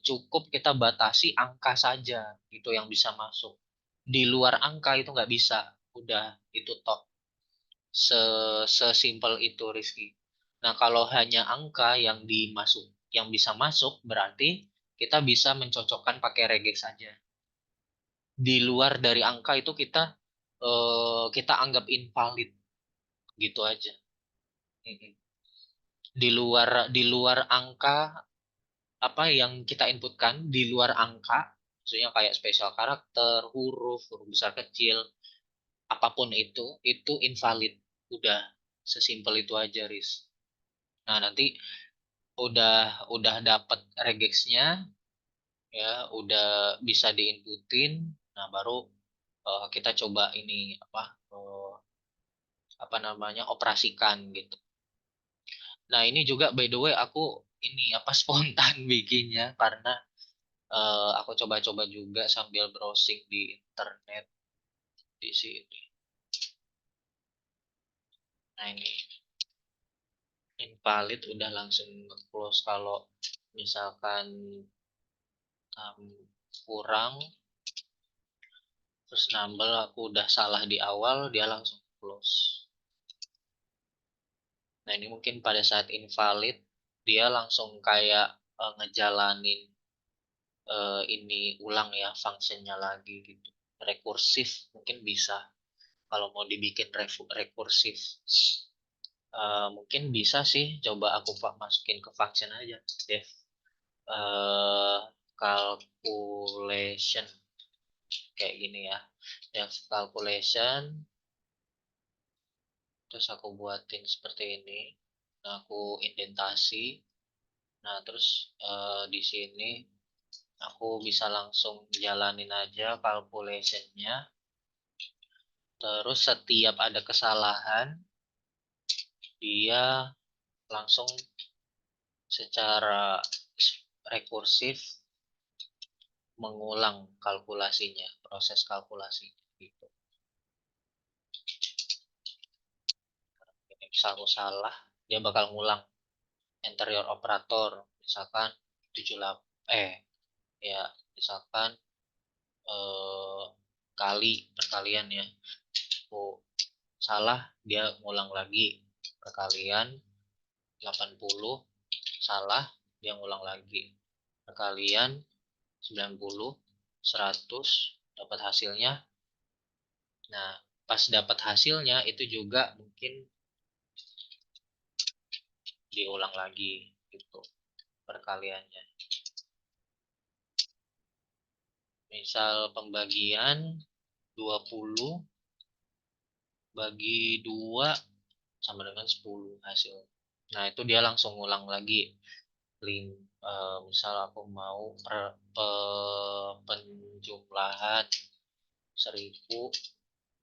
cukup kita batasi angka saja gitu yang bisa masuk. Di luar angka itu nggak bisa. Udah itu toh. Sesimpel itu Rizky. Nah kalau hanya angka yang bisa masuk berarti kita bisa mencocokkan pakai regex saja. Di luar dari angka itu kita anggap invalid gitu aja. Mm-mm. Di luar angka apa yang kita inputkan di luar angka, maksudnya kayak spesial karakter, huruf besar kecil, apapun itu invalid. Udah sesimpel itu aja, Riz. Nah, nanti udah dapat regexnya ya, udah bisa diinputin. Nah, baru kita coba ini apa namanya operasikan gitu. Nah ini juga by the way aku ini apa spontan bikinnya karena aku coba-coba juga sambil browsing di internet di sini. Nah ini invalid udah langsung close kalau misalkan kurang terus nambel aku udah salah di awal dia langsung close. Nah ini mungkin pada saat invalid dia langsung kayak ngejalanin ini ulang ya fungsinya lagi gitu. Rekursif mungkin bisa kalau mau dibikin rekursif. Mungkin bisa sih coba aku masukin ke function aja def eh, calculation kayak gini ya def calculation terus aku buatin seperti ini. Nah, aku indentasi. Nah terus di sini aku bisa langsung jalanin aja calculationnya. Terus setiap ada kesalahan, dia langsung secara rekursif mengulang kalkulasinya, proses kalkulasinya gitu. Ini bisa aku salah, dia bakal ngulang interior operator, misalkan 78 ya misalkan eh, kali perkalian ya. Aku salah, dia ngulang lagi perkalian 80 salah dia ngulang lagi perkalian 90 100 dapat hasilnya. Nah pas dapat hasilnya itu juga mungkin diulang lagi gitu perkaliannya. Misal pembagian 20 bagi 2 sama dengan 10 hasil. Nah itu dia langsung ngulang lagi misal aku mau penjumlahan 1000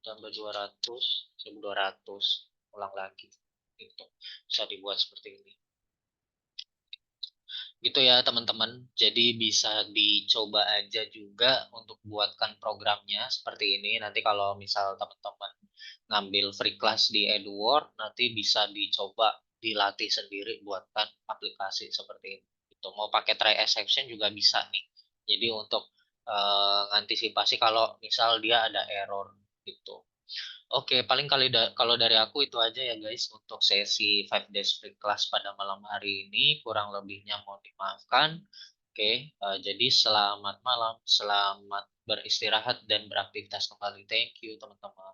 tambah 200 1200 ulang lagi gitu bisa dibuat seperti ini. Gitu ya teman-teman. Jadi bisa dicoba aja juga untuk buatkan programnya seperti ini. Nanti kalau misal teman-teman ngambil free class di Edward, nanti bisa dicoba dilatih sendiri buatkan aplikasi seperti ini. Itu mau pakai try exception juga bisa nih. Jadi untuk ngantisipasi kalau misal dia ada error gitu. Oke, paling kalau dari aku itu aja ya guys untuk sesi 5 days free class pada malam hari ini. Kurang lebihnya mohon dimaafkan. Oke, jadi selamat malam, selamat beristirahat dan beraktivitas kembali. Thank you teman-teman.